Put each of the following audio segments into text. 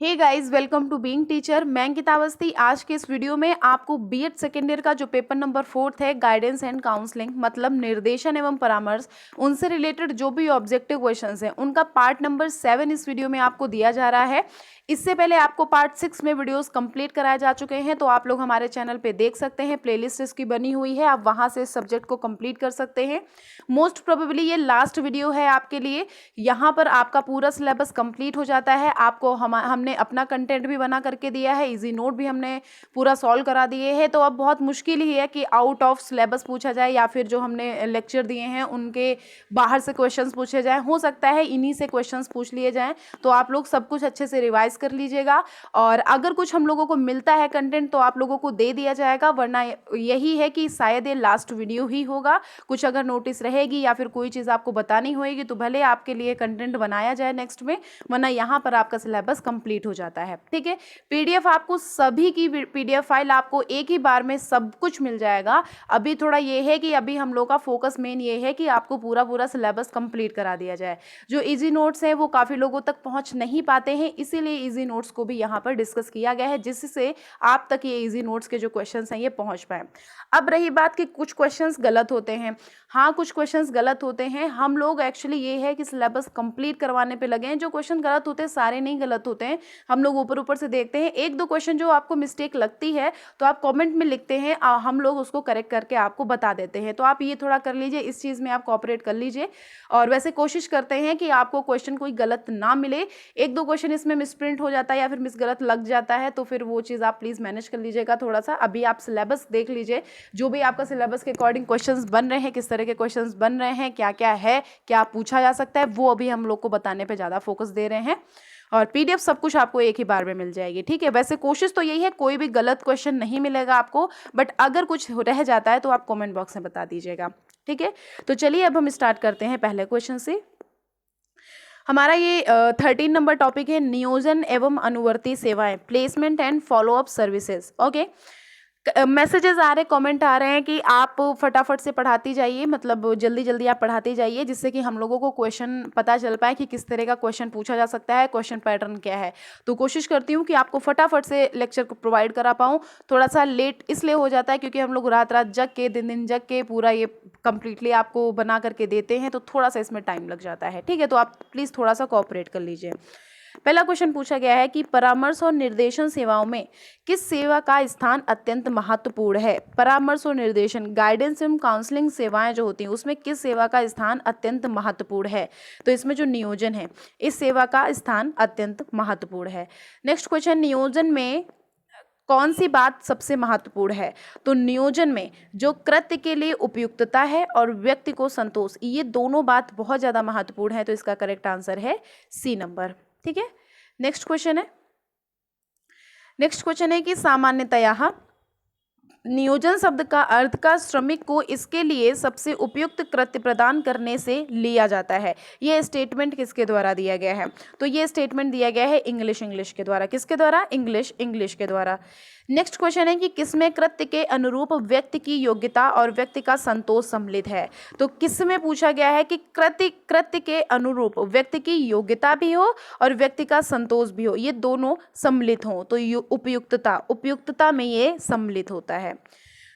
Hey guys, welcome to being teacher. मैं अंकिता अवस्थी। आज के इस वीडियो में आपको बीएड सेकेंड ईयर का जो पेपर नंबर 4 है, गाइडेंस एंड काउंसलिंग मतलब निर्देशन एवं परामर्श, उनसे रिलेटेड जो भी ऑब्जेक्टिव क्वेश्चंस हैं उनका पार्ट नंबर 7 इस वीडियो में आपको दिया जा रहा है। इससे पहले आपको पार्ट 6 में वीडियोस कंप्लीट कराए जा चुके हैं, तो आप लोग हमारे चैनल पे देख सकते हैं, प्लेलिस्ट इसकी बनी हुई है, आप वहां से इस सब्जेक्ट को कंप्लीट कर सकते हैं। मोस्ट प्रोबेबली ये लास्ट वीडियो है आपके लिए। यहाँ पर आपका पूरा सिलेबस कंप्लीट हो जाता है। आपको हमने अपना कंटेंट भी बना करके दिया है, इजी नोट भी हमने पूरा सॉल्व करा दिए हैं। तो अब बहुत मुश्किल ही है कि आउट ऑफ सिलेबस पूछा जाए या फिर जो हमने लेक्चर दिए हैं उनके बाहर से क्वेश्चंस पूछे जाएं। हो सकता है इन्हीं से क्वेश्चंस पूछ लिए जाएं, तो आप लोग सब कुछ अच्छे से रिवाइज कर लीजिएगा। और अगर कुछ हम लोगों को मिलता है कंटेंट तो आप लोगों को दे दिया जाएगा, वरना यही है कि शायद ये लास्ट वीडियो ही होगा। कुछ अगर नोटिस रहेगी या फिर कोई चीज़ आपको बतानी होगी तो भले आपके लिए कंटेंट बनाया जाए नेक्स्ट में, वरना यहाँ पर आपका सिलेबस कंप्लीट हो जाता है। ठीक है, पीडीएफ आपको सभी की पीडीएफ फाइल आपको एक ही बार में सब कुछ मिल जाएगा। अभी थोड़ा ये है कि अभी हम लोग का फोकस मेन ये है कि आपको पूरा सिलेबस कंप्लीट करा दिया जाए। जो इजी नोट्स है वो काफ़ी लोगों तक पहुँच नहीं पाते हैं, इसीलिए इजी नोट्स को भी यहाँ पर डिस्कस किया गया है, जिससे आप तक ये इजी नोट्स के जो क्वेश्चन हैं ये पहुँच पाए। अब रही बात कि कुछ क्वेश्चंस गलत होते हैं। हाँ, कुछ क्वेश्चंस गलत होते हैं। हम लोग एक्चुअली ये है कि सिलेबस कंप्लीट करवाने पे लगे हैं। जो क्वेश्चन गलत होते हैं सारे नहीं गलत होते हैं, हम लोग ऊपर ऊपर से देखते हैं। एक दो क्वेश्चन जो आपको मिस्टेक लगती है तो आप कमेंट में लिखते हैं, हम लोग उसको करेक्ट करके आपको बता देते हैं। तो आप ये थोड़ा कर लीजिए, इस चीज़ में आप कोऑपरेट कर लीजिए। और वैसे कोशिश करते हैं कि आपको क्वेश्चन कोई गलत ना मिले। एक दो क्वेश्चन इसमें मिसप्रिंट हो जाता है या फिर मिस गलत लग जाता है, तो फिर वो चीज़ आप प्लीज़ मैनेज कर लीजिएगा थोड़ा सा। अभी आप सिलेबस देख लीजिए, जो भी आपका सिलेबस के अकॉर्डिंग क्वेश्चंस बन रहे हैं, किस तरह के क्वेश्चंस बन रहे हैं, क्या क्या है, क्या पूछा जा सकता है, वो अभी हम लोग को बताने पे ज़्यादा फोकस दे रहे हैं। और पीडीएफ सब कुछ आपको एक ही बार में मिल जाएगी। ठीक है, वैसे कोशिश तो यही है कोई भी गलत क्वेश्चन नहीं मिलेगा आपको, बट अगर कुछ रह जाता है तो आप कमेंट बॉक्स में बता दीजिएगा। ठीक है, तो चलिए अब हम स्टार्ट करते हैं पहले क्वेश्चन से। हमारा ये 13 नंबर टॉपिक है, नियोजन एवं अनुवर्ती सेवाएं, placement and followup services. Okay, messages आ रहे, कमेंट आ रहे हैं कि आप फटाफट से पढ़ाती जाइए, मतलब जल्दी जल्दी आप पढ़ाती जाइए, जिससे कि हम लोगों को क्वेश्चन पता चल पाए कि किस तरह का क्वेश्चन पूछा जा सकता है, क्वेश्चन पैटर्न क्या है। तो कोशिश करती हूँ कि आपको फटाफट से लेक्चर को प्रोवाइड करा पाऊँ। थोड़ा सा लेट इसलिए हो जाता है क्योंकि हम लोग रात रात जग के, दिन दिन जग के पूरा ये कंप्लीटली आपको बना करके देते हैं, तो थोड़ा सा इसमें टाइम लग जाता है। ठीक है, तो आप प्लीज़ थोड़ा सा कोऑपरेट कर लीजिए। पहला क्वेश्चन पूछा गया है कि परामर्श और निर्देशन सेवाओं में किस सेवा का स्थान अत्यंत महत्वपूर्ण है। परामर्श और निर्देशन, गाइडेंस एवं काउंसलिंग सेवाएं जो होती हैं उसमें किस सेवा का स्थान अत्यंत महत्वपूर्ण है। तो इसमें जो नियोजन है, इस सेवा का स्थान अत्यंत महत्वपूर्ण है। नेक्स्ट क्वेश्चन, नियोजन में कौन सी बात सबसे महत्वपूर्ण है। तो नियोजन में जो कृत्य के लिए उपयुक्तता है और व्यक्ति को संतोष, ये दोनों बात बहुत ज़्यादा महत्वपूर्ण है। तो इसका करेक्ट आंसर है सी नंबर। ठीक है, नेक्स्ट क्वेश्चन है कि सामान्यतया नियोजन शब्द का अर्थ का श्रमिक को इसके लिए सबसे उपयुक्त कृत्य प्रदान करने से लिया जाता है। ये स्टेटमेंट किसके द्वारा दिया गया है। तो ये स्टेटमेंट दिया गया है इंग्लिश के द्वारा। किसके द्वारा? इंग्लिश के द्वारा। नेक्स्ट क्वेश्चन है कि किसमें कृत्य के अनुरूप व्यक्ति की योग्यता और व्यक्ति का संतोष सम्मिलित है। तो किसमें पूछा गया है कि कृत्य के अनुरूप व्यक्ति की योग्यता भी हो और व्यक्ति का संतोष भी हो, ये दोनों सम्मिलित हों, तो उपयुक्तता में ये सम्मिलित होता है।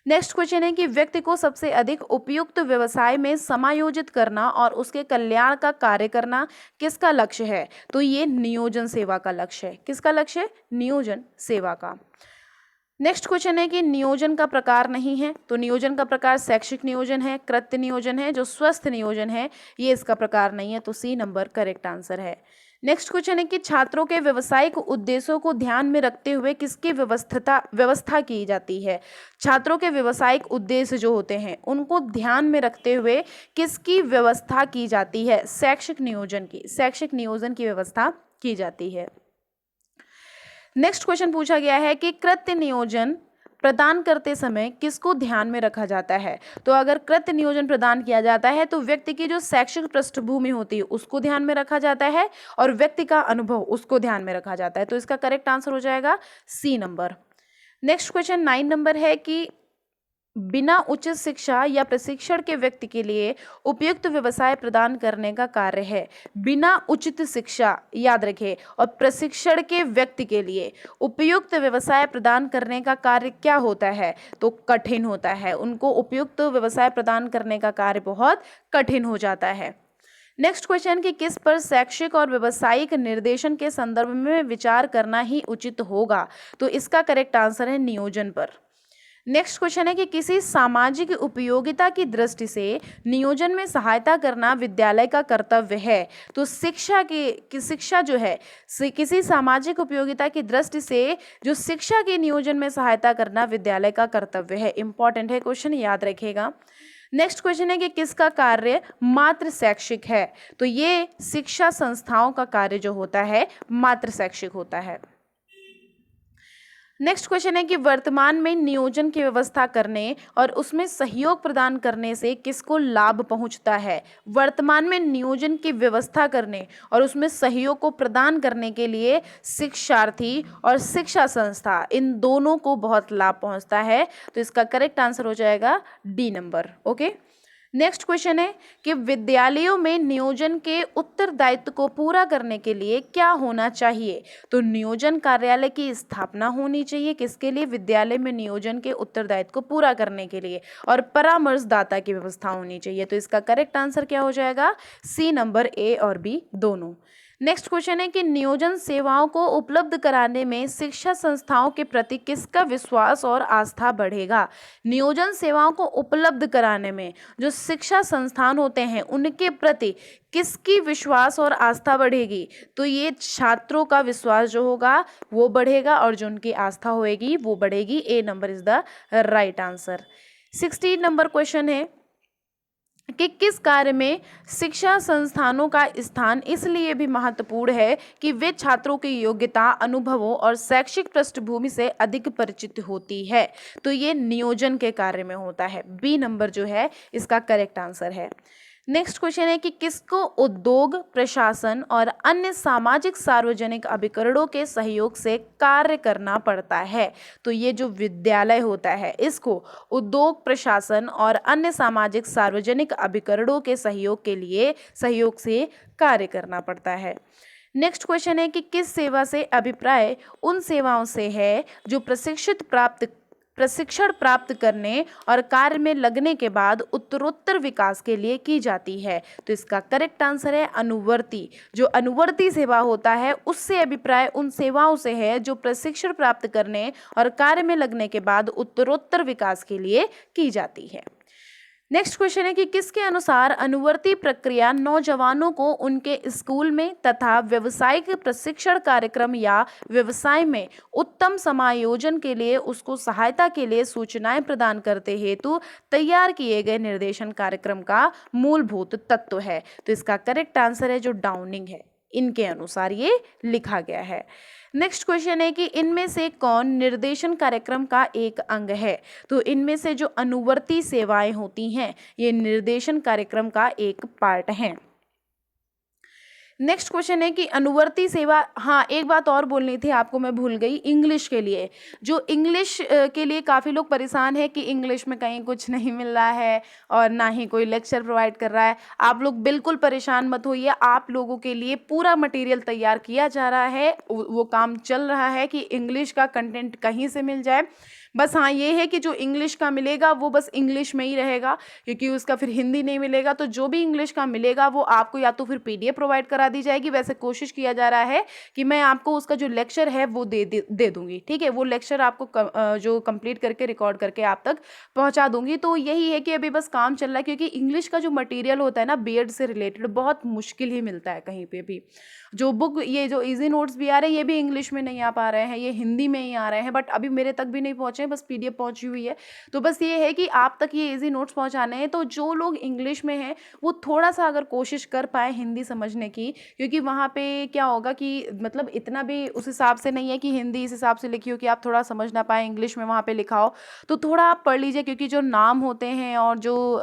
नेक्स्ट क्वेश्चन है कि व्यक्ति को सबसे अधिक उपयुक्त व्यवसाय में समायोजित करना और उसके कल्याण का कार्य करना किसका लक्ष्य है। तो ये नियोजन सेवा का लक्ष्य है। किसका लक्ष्य है? नियोजन सेवा का। नेक्स्ट क्वेश्चन है कि नियोजन का प्रकार नहीं है। तो नियोजन का प्रकार शैक्षिक नियोजन है, कृत्य नियोजन है, जो स्वस्थ नियोजन है ये इसका प्रकार नहीं है। तो सी नंबर करेक्ट आंसर है। नेक्स्ट क्वेश्चन है कि छात्रों के व्यावसायिक उद्देश्यों को ध्यान में रखते हुए किसकी व्यवस्था की जाती है। छात्रों के व्यावसायिक उद्देश्य जो होते हैं उनको ध्यान में रखते हुए किसकी व्यवस्था की जाती है? शैक्षिक नियोजन की व्यवस्था की जाती है। नेक्स्ट क्वेश्चन पूछा गया है कि कृत्य नियोजन प्रदान करते समय किसको ध्यान में रखा जाता है। तो अगर कृत्य नियोजन प्रदान किया जाता है तो व्यक्ति की जो शैक्षिक पृष्ठभूमि होती है उसको ध्यान में रखा जाता है और व्यक्ति का अनुभव उसको ध्यान में रखा जाता है। तो इसका करेक्ट आंसर हो जाएगा C number. Next question 9 number है कि बिना उचित शिक्षा या प्रशिक्षण के व्यक्ति के लिए उपयुक्त व्यवसाय प्रदान करने का कार्य है। बिना उचित शिक्षा, याद रखें, और प्रशिक्षण के व्यक्ति के लिए उपयुक्त व्यवसाय प्रदान करने का कार्य क्या होता है? तो कठिन होता है। उनको उपयुक्त व्यवसाय प्रदान करने का कार्य बहुत कठिन हो जाता है। नेक्स्ट क्वेश्चन कि किस पर शैक्षिक और व्यावसायिक निर्देशन के संदर्भ में विचार करना ही उचित होगा? तो इसका करेक्ट आंसर है नियोजन पर। नेक्स्ट क्वेश्चन है कि किसी सामाजिक उपयोगिता की दृष्टि से नियोजन में सहायता करना विद्यालय का कर्तव्य है। तो शिक्षा जो है किसी सामाजिक उपयोगिता की दृष्टि से जो शिक्षा के नियोजन में सहायता करना विद्यालय का कर्तव्य है। इंपॉर्टेंट है क्वेश्चन, याद रखिएगा। नेक्स्ट क्वेश्चन है कि किसका कार्य मात्र शैक्षिक है? तो ये शिक्षा संस्थाओं का कार्य जो होता है मात्र शैक्षिक होता है। नेक्स्ट क्वेश्चन है कि वर्तमान में नियोजन की व्यवस्था करने और उसमें सहयोग प्रदान करने से किसको लाभ पहुंचता है? वर्तमान में नियोजन की व्यवस्था करने और उसमें सहयोग को प्रदान करने के लिए शिक्षार्थी और शिक्षा संस्था, इन दोनों को बहुत लाभ पहुंचता है। तो इसका करेक्ट आंसर हो जाएगा D number. Okay. Next question है कि विद्यालयों में नियोजन के उत्तरदायित्व को पूरा करने के लिए क्या होना चाहिए? तो नियोजन कार्यालय की स्थापना होनी चाहिए। किसके लिए? विद्यालय में नियोजन के उत्तरदायित्व को पूरा करने के लिए। और परामर्शदाता की व्यवस्था होनी चाहिए। तो इसका करेक्ट आंसर क्या हो जाएगा? सी नंबर, ए और बी दोनों। नेक्स्ट क्वेश्चन है कि नियोजन सेवाओं को उपलब्ध कराने में शिक्षा संस्थाओं के प्रति किसका विश्वास और आस्था बढ़ेगा? नियोजन सेवाओं को उपलब्ध कराने में जो शिक्षा संस्थान होते हैं उनके प्रति किसकी विश्वास और आस्था बढ़ेगी? तो ये छात्रों का विश्वास जो होगा वो बढ़ेगा और जो उनकी आस्था होएगी वो बढ़ेगी। A number is the right answer. 16 number question है कि किस कार्य में शिक्षा संस्थानों का स्थान इसलिए भी महत्वपूर्ण है कि वे छात्रों की योग्यता, अनुभवों और शैक्षिक पृष्ठभूमि से अधिक परिचित होती है? तो ये नियोजन के कार्य में होता है। बी नंबर जो है इसका करेक्ट आंसर है। नेक्स्ट क्वेश्चन है कि किसको उद्योग, प्रशासन और अन्य सामाजिक सार्वजनिक अभिकरणों के सहयोग से कार्य करना पड़ता है? तो ये जो विद्यालय होता है इसको उद्योग, प्रशासन और अन्य सामाजिक सार्वजनिक अभिकरणों के सहयोग से कार्य करना पड़ता है। नेक्स्ट क्वेश्चन है कि किस सेवा से अभिप्राय उन सेवाओं से है जो प्रशिक्षण प्राप्त करने और कार्य में लगने के बाद उत्तरोत्तर विकास के लिए की जाती है? तो इसका करेक्ट आंसर है अनुवर्ती। जो अनुवर्ती सेवा होता है उससे अभिप्राय उन सेवाओं से है जो प्रशिक्षण प्राप्त करने और कार्य में लगने के बाद उत्तरोत्तर विकास के लिए की जाती है। नेक्स्ट क्वेश्चन है कि किसके अनुसार अनुवर्ती प्रक्रिया नौजवानों को उनके स्कूल में तथा व्यावसायिक प्रशिक्षण कार्यक्रम या व्यवसाय में उत्तम समायोजन के लिए उसको सहायता के लिए सूचनाएं प्रदान करते हेतु तैयार किए गए निर्देशन कार्यक्रम का मूलभूत तत्व है? तो इसका करेक्ट आंसर है जो डाउनिंग है, इनके अनुसार ये लिखा गया है। नेक्स्ट क्वेश्चन है कि इनमें से कौन निर्देशन कार्यक्रम का एक अंग है? तो इनमें से जो अनुवर्ती सेवाएं होती हैं ये निर्देशन कार्यक्रम का एक पार्ट हैं। नेक्स्ट क्वेश्चन है कि अनुवर्ती सेवा, हाँ एक बात और बोलनी थी आपको, मैं भूल गई। इंग्लिश के लिए, जो इंग्लिश के लिए काफ़ी लोग परेशान है कि इंग्लिश में कहीं कुछ नहीं मिल रहा है और ना ही कोई लेक्चर प्रोवाइड कर रहा है। आप लोग बिल्कुल परेशान मत होइए, आप लोगों के लिए पूरा मटेरियल तैयार किया जा रहा है। वो काम चल रहा है कि इंग्लिश का कंटेंट कहीं से मिल जाए। बस हाँ ये है कि जो इंग्लिश का मिलेगा वो बस इंग्लिश में ही रहेगा, क्योंकि उसका फिर हिंदी नहीं मिलेगा। तो जो भी इंग्लिश का मिलेगा वो आपको या तो फिर पीडीएफ प्रोवाइड करा दी जाएगी। वैसे कोशिश किया जा रहा है कि मैं आपको उसका जो लेक्चर है वो दे दूंगी, ठीक है। वो लेक्चर आपको जो कंप्लीट करके रिकॉर्ड करके आप तक पहुंचा दूंगी। तो यही है कि अभी बस काम चल रहा है, क्योंकि इंग्लिश का जो मटीरियल होता है ना बीएड से रिलेटेड बहुत मुश्किल ही मिलता है कहीं पर भी। जो बुक, ये जो इजी नोट्स भी आ रहे हैं ये भी इंग्लिश में नहीं आ पा रहे हैं, ये हिंदी में ही आ रहे हैं, बट अभी मेरे तक भी नहीं पहुंचे, बस पीडीएफ पहुंची हुई है। तो बस ये है कि आप तक ये इजी नोट्स पहुंचाने हैं। तो जो लोग इंग्लिश में हैं वो थोड़ा सा अगर कोशिश कर पाए हिंदी समझने की, क्योंकि वहाँ पे क्या होगा कि मतलब इतना भी उस हिसाब से नहीं है कि हिंदी इस हिसाब से लिखी हो कि आप थोड़ा समझ ना पाए, इंग्लिश में वहाँ पे लिखा हो। तो थोड़ा आप पढ़ लीजिए, क्योंकि जो नाम होते हैं और जो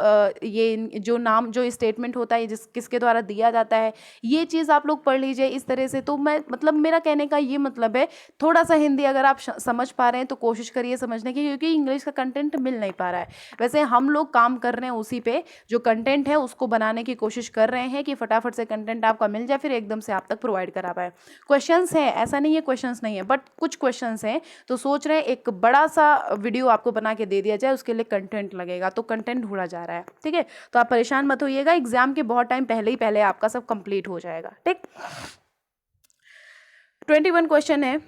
स्टेटमेंट होता है किसके द्वारा दिया जाता है, ये चीज़ आप लोग पढ़ लीजिए इस तरह से। तो मैं मतलब मेरा कहने का ये मतलब है, थोड़ा सा हिंदी अगर आप समझ पा रहे हैं तो कोशिश करिए समझने की, क्योंकि इंग्लिश का कंटेंट मिल नहीं पा रहा है। वैसे हम लोग काम कर रहे हैं उसी पे, जो कंटेंट है उसको बनाने की कोशिश कर रहे हैं कि फटाफट से कंटेंट आपका मिल जाए, फिर एकदम से आप तक प्रोवाइड करा पाए। क्वेश्चंस है, ऐसा नहीं है क्वेश्चंस नहीं है, बट कुछ क्वेश्चंस हैं, तो सोच रहे हैं एक बड़ा सा वीडियो आपको बना के दे दिया जाए, उसके लिए कंटेंट लगेगा, तो कंटेंट ढूंढा जा रहा है। ठीक है, तो आप परेशान मत होइएगा, एग्जाम के बहुत टाइम पहले आपका सब कंप्लीट हो जाएगा। ठीक, 21 क्वेश्चन है।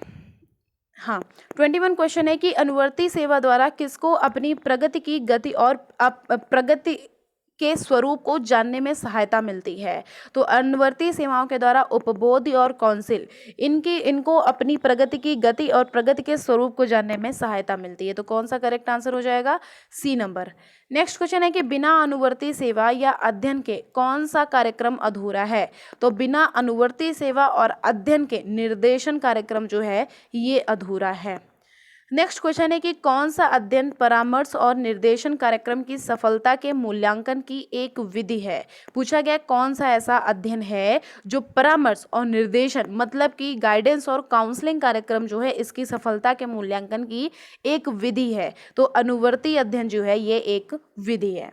हाँ, 21 क्वेश्चन है कि अनुवर्ती सेवा द्वारा किसको अपनी प्रगति की गति और प्रगति के स्वरूप को जानने में सहायता मिलती है। तो अनुवर्ती सेवाओं के द्वारा उपबोध और काउंसिल इनको अपनी प्रगति की गति और प्रगति के स्वरूप को जानने में सहायता मिलती है। तो कौन सा करेक्ट आंसर हो जाएगा? C number. नेक्स्ट क्वेश्चन है कि बिना अनुवर्ती सेवा या अध्ययन के कौन सा कार्यक्रम अधूरा है। तो बिना अनुवर्ती सेवा और अध्ययन के निर्देशन कार्यक्रम जो है ये अधूरा है। नेक्स्ट क्वेश्चन है कि कौन सा अध्ययन परामर्श और निर्देशन कार्यक्रम की सफलता के मूल्यांकन की एक विधि है। पूछा गया कौन सा ऐसा अध्ययन है जो परामर्श और निर्देशन मतलब कि गाइडेंस और काउंसलिंग कार्यक्रम जो है इसकी सफलता के मूल्यांकन की एक विधि है। तो अनुवर्ती अध्ययन जो है ये एक विधि है।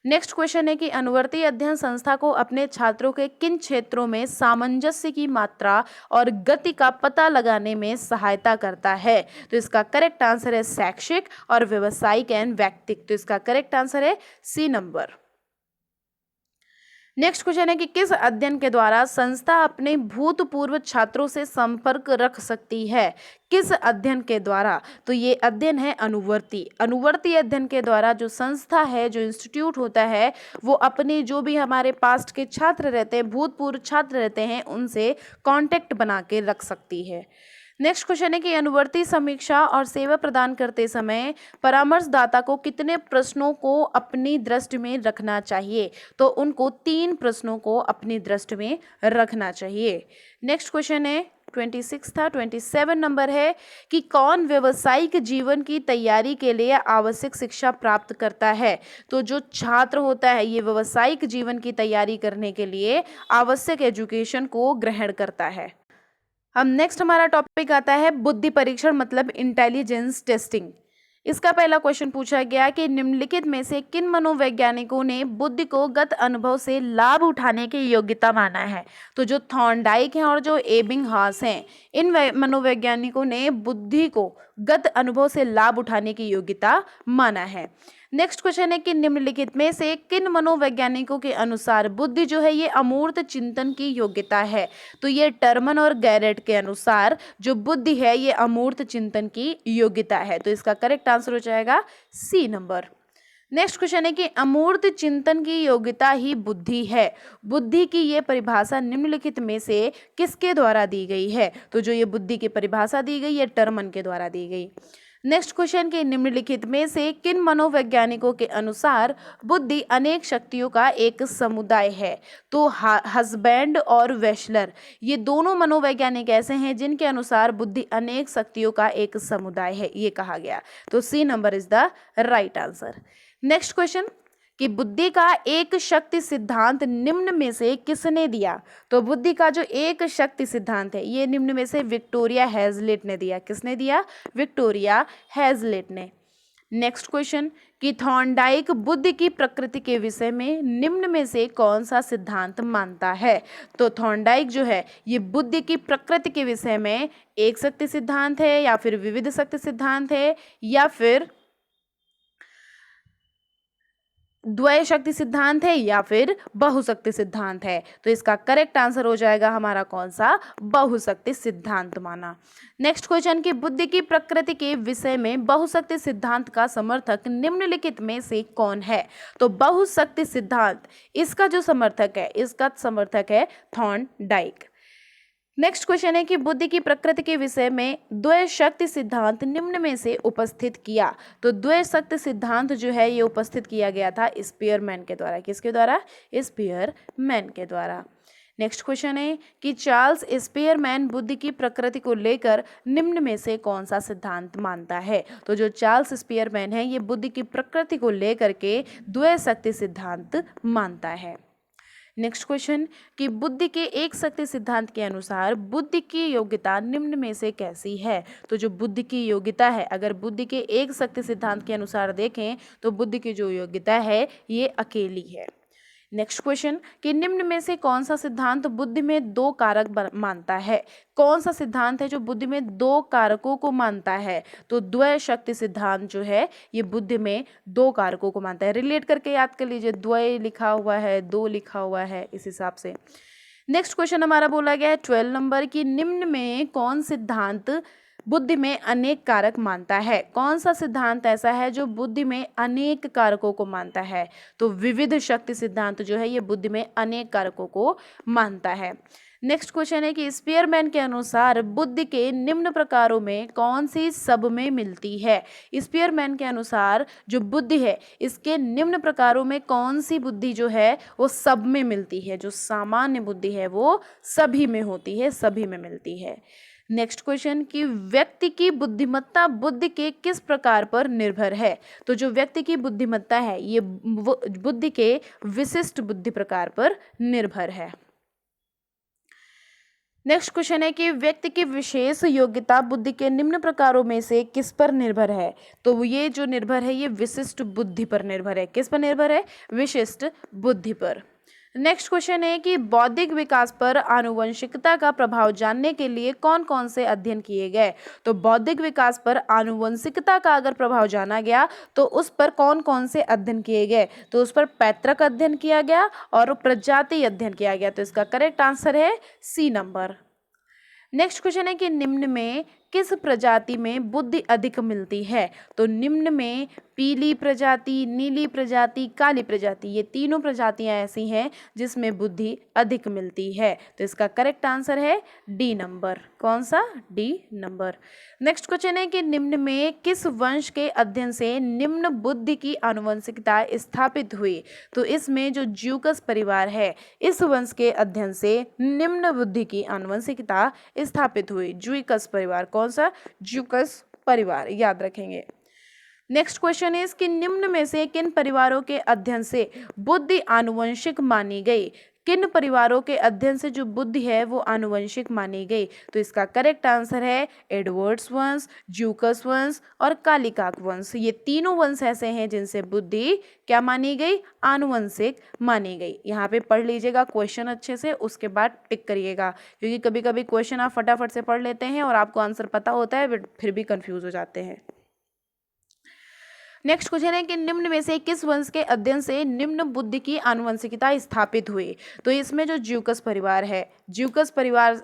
नेक्स्ट क्वेश्चन है कि अनुवर्ती अध्ययन संस्था को अपने छात्रों के किन क्षेत्रों में सामंजस्य की मात्रा और गति का पता लगाने में सहायता करता है। तो इसका करेक्ट आंसर है शैक्षिक और व्यावसायिक एंड व्यक्तिक। तो इसका करेक्ट आंसर है सी नंबर। नेक्स्ट क्वेश्चन है कि किस अध्ययन के द्वारा संस्था अपने भूतपूर्व छात्रों से संपर्क रख सकती है। किस अध्ययन के द्वारा? तो ये अध्ययन है अनुवर्ती। अनुवर्ती अध्ययन के द्वारा जो संस्था है, जो इंस्टीट्यूट होता है, वो अपने जो भी हमारे पास्ट के छात्र रहते हैं, भूतपूर्व छात्र रहते हैं, उनसे कांटेक्ट बना के रख सकती है। नेक्स्ट क्वेश्चन है कि अनुवर्ती समीक्षा और सेवा प्रदान करते समय परामर्शदाता को कितने प्रश्नों को अपनी दृष्टि में रखना चाहिए। तो उनको 3 प्रश्नों को अपनी दृष्टि में रखना चाहिए। नेक्स्ट क्वेश्चन है 26 था, 27 नंबर है कि कौन व्यावसायिक जीवन की तैयारी के लिए आवश्यक शिक्षा प्राप्त करता है। तो जो छात्र होता है ये व्यावसायिक जीवन की तैयारी करने के लिए आवश्यक एजुकेशन को ग्रहण करता है। अब नेक्स्ट हमारा टॉपिक आता है बुद्धि परीक्षण मतलब इंटेलिजेंस टेस्टिंग। इसका पहला क्वेश्चन पूछा गया कि निम्नलिखित में से किन मनोवैज्ञानिकों ने बुद्धि को गत अनुभव से लाभ उठाने की योग्यता माना है। तो जो थॉर्नडाइक हैं और जो एबिंगहॉस हैं, इन मनोवैज्ञानिकों ने बुद्धि को गत अनुभव से लाभ उठाने की योग्यता माना है। नेक्स्ट क्वेश्चन है कि निम्नलिखित में से किन मनोवैज्ञानिकों के अनुसार बुद्धि जो है ये अमूर्त चिंतन की योग्यता है। तो ये टर्मन और गैरेट के अनुसार जो बुद्धि है ये अमूर्त चिंतन की योग्यता है। तो इसका करेक्ट आंसर हो जाएगा सी नंबर। नेक्स्ट क्वेश्चन है कि अमूर्त चिंतन की योग्यता ही बुद्धि है। बुद्धि की ये परिभाषा निम्नलिखित में से किसके द्वारा दी गई है। तो जो ये बुद्धि की परिभाषा दी गई है टर्मन के द्वारा दी गई। नेक्स्ट क्वेश्चन के निम्नलिखित में से किन मनोवैज्ञानिकों के अनुसार बुद्धि अनेक शक्तियों का एक समुदाय है। तो हसबैंड और वेशलर ये दोनों मनोवैज्ञानिक ऐसे हैं जिनके अनुसार बुद्धि अनेक शक्तियों का एक समुदाय है, ये कहा गया। तो C number is the right answer. Next question कि बुद्धि का एक शक्ति सिद्धांत निम्न में से किसने दिया। तो बुद्धि का जो एक शक्ति सिद्धांत है ये निम्न में से विक्टोरिया हैजलिट ने दिया। किसने दिया? विक्टोरिया हैजलिट ने। नेक्स्ट क्वेश्चन कि थॉर्नडाइक बुद्धि की प्रकृति के विषय में निम्न में से कौन सा सिद्धांत मानता है। तो थॉर्नडाइक जो है ये बुद्धि की प्रकृति के विषय में एक शक्ति सिद्धांत है या फिर विविध शक्ति सिद्धांत है या फिर द्वय शक्ति सिद्धांत है या फिर बहुशक्ति सिद्धांत है। तो इसका करेक्ट आंसर हो जाएगा हमारा कौन सा? बहुशक्ति सिद्धांत माना। नेक्स्ट क्वेश्चन कि बुद्धि की प्रकृति के विषय में बहुशक्ति सिद्धांत का समर्थक निम्नलिखित में से कौन है। तो बहुशक्ति सिद्धांत इसका जो समर्थक है इसका समर्थक है थॉर्नडाइक। नेक्स्ट क्वेश्चन है कि बुद्धि की प्रकृति के विषय में द्वय शक्ति सिद्धांत निम्न में से उपस्थित किया। तो द्वय शक्ति सिद्धांत जो है ये उपस्थित किया गया था स्पीयरमैन के द्वारा। किसके द्वारा? स्पीयरमैन के द्वारा। नेक्स्ट क्वेश्चन है कि चार्ल्स स्पीयरमैन बुद्धि की प्रकृति को लेकर निम्न में से कौन सा सिद्धांत मानता है। तो जो चार्ल्स स्पीयरमैन है ये बुद्धि की प्रकृति को लेकर के द्वय शक्ति सिद्धांत मानता है। नेक्स्ट क्वेश्चन कि बुद्धि के एक शक्ति सिद्धांत के अनुसार बुद्धि की योग्यता निम्न में से कैसी है। तो जो बुद्धि की योग्यता है, अगर बुद्धि के एक शक्ति सिद्धांत के अनुसार देखें तो बुद्धि की जो योग्यता है ये अकेली है। नेक्स्ट क्वेश्चन कि निम्न में से कौन सा सिद्धांत बुद्धि में दो कारक मानता है। कौन सा सिद्धांत है जो बुद्धि में दो कारकों को मानता है। तो द्वय शक्ति सिद्धांत जो है ये बुद्धि में दो कारकों को मानता है। रिलेट करके याद कर लीजिए, द्वय लिखा हुआ है, दो लिखा हुआ है, इस हिसाब से। नेक्स्ट क्वेश्चन हमारा बोला गया है 12 नंबर की निम्न में कौन सिद्धांत बुद्धि में अनेक कारक मानता है। कौन सा सिद्धांत ऐसा है जो बुद्धि में अनेक कारकों को मानता है। तो विविध शक्ति सिद्धांत जो है ये बुद्धि में अनेक कारकों को मानता है। नेक्स्ट क्वेश्चन है कि स्पीयरमैन के अनुसार बुद्धि के निम्न प्रकारों में कौन सी सब में मिलती है। स्पीयरमैन के अनुसार जो बुद्धि है इसके निम्न प्रकारों में कौन सी बुद्धि जो है वो सब में मिलती है। जो सामान्य बुद्धि है वो सभी में होती है, सभी में मिलती है। नेक्स्ट क्वेश्चन कि व्यक्ति की बुद्धिमत्ता बुद्धि के किस प्रकार पर निर्भर है। तो जो व्यक्ति की बुद्धिमत्ता है ये बुद्धि के विशिष्ट बुद्धि प्रकार पर निर्भर है। नेक्स्ट क्वेश्चन है कि व्यक्ति की विशेष योग्यता बुद्धि के निम्न प्रकारों में से किस पर निर्भर है। तो ये जो निर्भर है ये विशिष्ट बुद्धि पर निर्भर है। किस पर निर्भर है? विशिष्ट बुद्धि पर। नेक्स्ट क्वेश्चन है कि बौद्धिक विकास पर आनुवंशिकता का प्रभाव जानने के लिए कौन कौन से अध्ययन किए गए। तो बौद्धिक विकास पर आनुवंशिकता का अगर प्रभाव जाना गया तो उस पर कौन कौन से अध्ययन किए गए। तो उस पर पैतृक अध्ययन किया गया और प्रजाति अध्ययन किया गया। तो इसका करेक्ट आंसर है सी नंबर। नेक्स्ट क्वेश्चन है कि निम्न में किस प्रजाति में बुद्धि अधिक मिलती है। तो निम्न में पीली प्रजाति, नीली प्रजाति, काली प्रजाति, ये तीनों प्रजातियां ऐसी हैं जिसमें बुद्धि अधिक मिलती है। तो इसका करेक्ट आंसर है डी नंबर। कौन सा? D number. नेक्स्ट क्वेश्चन है कि निम्न में किस वंश के अध्ययन से निम्न बुद्धि की आनुवंशिकता स्थापित हुई। तो इसमें जो ज्यूकस परिवार है इस वंश के अध्ययन से निम्न बुद्धि की आनुवंशिकता स्थापित हुई। ज्यूकस परिवार, कौन सा? ज्यूकस परिवार, याद रखेंगे। नेक्स्ट क्वेश्चन है कि निम्न में से किन परिवारों के अध्ययन से बुद्धि आनुवंशिक मानी गई। किन परिवारों के अध्ययन से जो बुद्धि है वो आनुवंशिक मानी गई। तो इसका करेक्ट आंसर है एडवर्ड्स वंश, ज्यूकस वंश और कालिकाक वंश। ये तीनों वंश ऐसे हैं जिनसे बुद्धि क्या मानी गई? आनुवंशिक मानी गई। यहाँ पे पढ़ लीजिएगा क्वेश्चन अच्छे से, उसके बाद टिक करिएगा, क्योंकि कभी कभी क्वेश्चन आप फटाफट से पढ़ लेते हैं और आपको आंसर पता होता है फिर भी कंफ्यूज हो जाते हैं। नेक्स्ट क्वेश्चन है कि निम्न में से किस वंश के अध्ययन से निम्न बुद्धि की आनुवंशिकता स्थापित हुई। तो इसमें जो ज्यूकस परिवार है, ज्यूकस परिवार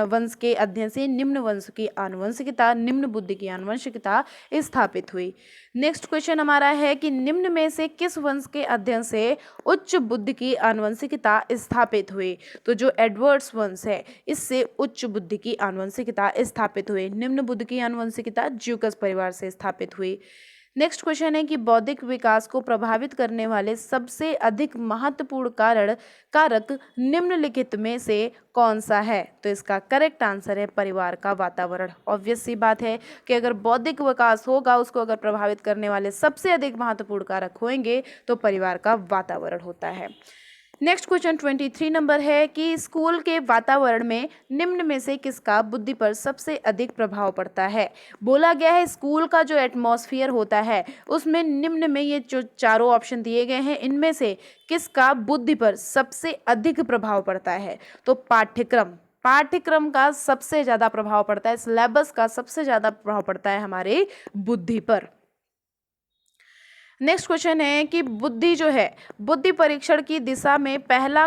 वंश के अध्ययन से निम्न वंश की आनुवंशिकता, निम्न बुद्धि की आनुवंशिकता स्थापित हुई। नेक्स्ट क्वेश्चन हमारा है कि निम्न में से किस वंश के अध्ययन से उच्च बुद्धि की आनुवंशिकता स्थापित हुई। तो जो एडवर्ड्स वंश है इससे उच्च बुद्धि की आनुवंशिकता स्थापित हुई। निम्न बुद्धि की आनुवंशिकता ज्यूकस परिवार से स्थापित हुई। नेक्स्ट क्वेश्चन है कि बौद्धिक विकास को प्रभावित करने वाले सबसे अधिक महत्वपूर्ण कारक निम्नलिखित में से कौन सा है। तो इसका करेक्ट आंसर है परिवार का वातावरण। ऑब्वियस सी बात है कि अगर बौद्धिक विकास होगा उसको अगर प्रभावित करने वाले सबसे अधिक महत्वपूर्ण कारक होंगे तो परिवार का वातावरण होता है। नेक्स्ट क्वेश्चन 23 नंबर है कि स्कूल के वातावरण में निम्न में से किसका बुद्धि पर सबसे अधिक प्रभाव पड़ता है। बोला गया है स्कूल का जो एटमॉस्फेयर होता है उसमें निम्न में ये जो चारों ऑप्शन दिए गए हैं इनमें से किसका बुद्धि पर सबसे अधिक प्रभाव पड़ता है। तो पाठ्यक्रम का सबसे ज़्यादा प्रभाव पड़ता है, सिलेबस का सबसे ज़्यादा प्रभाव पड़ता है हमारे बुद्धि पर। नेक्स्ट क्वेश्चन है कि बुद्धि जो है, बुद्धि परीक्षण की दिशा में पहला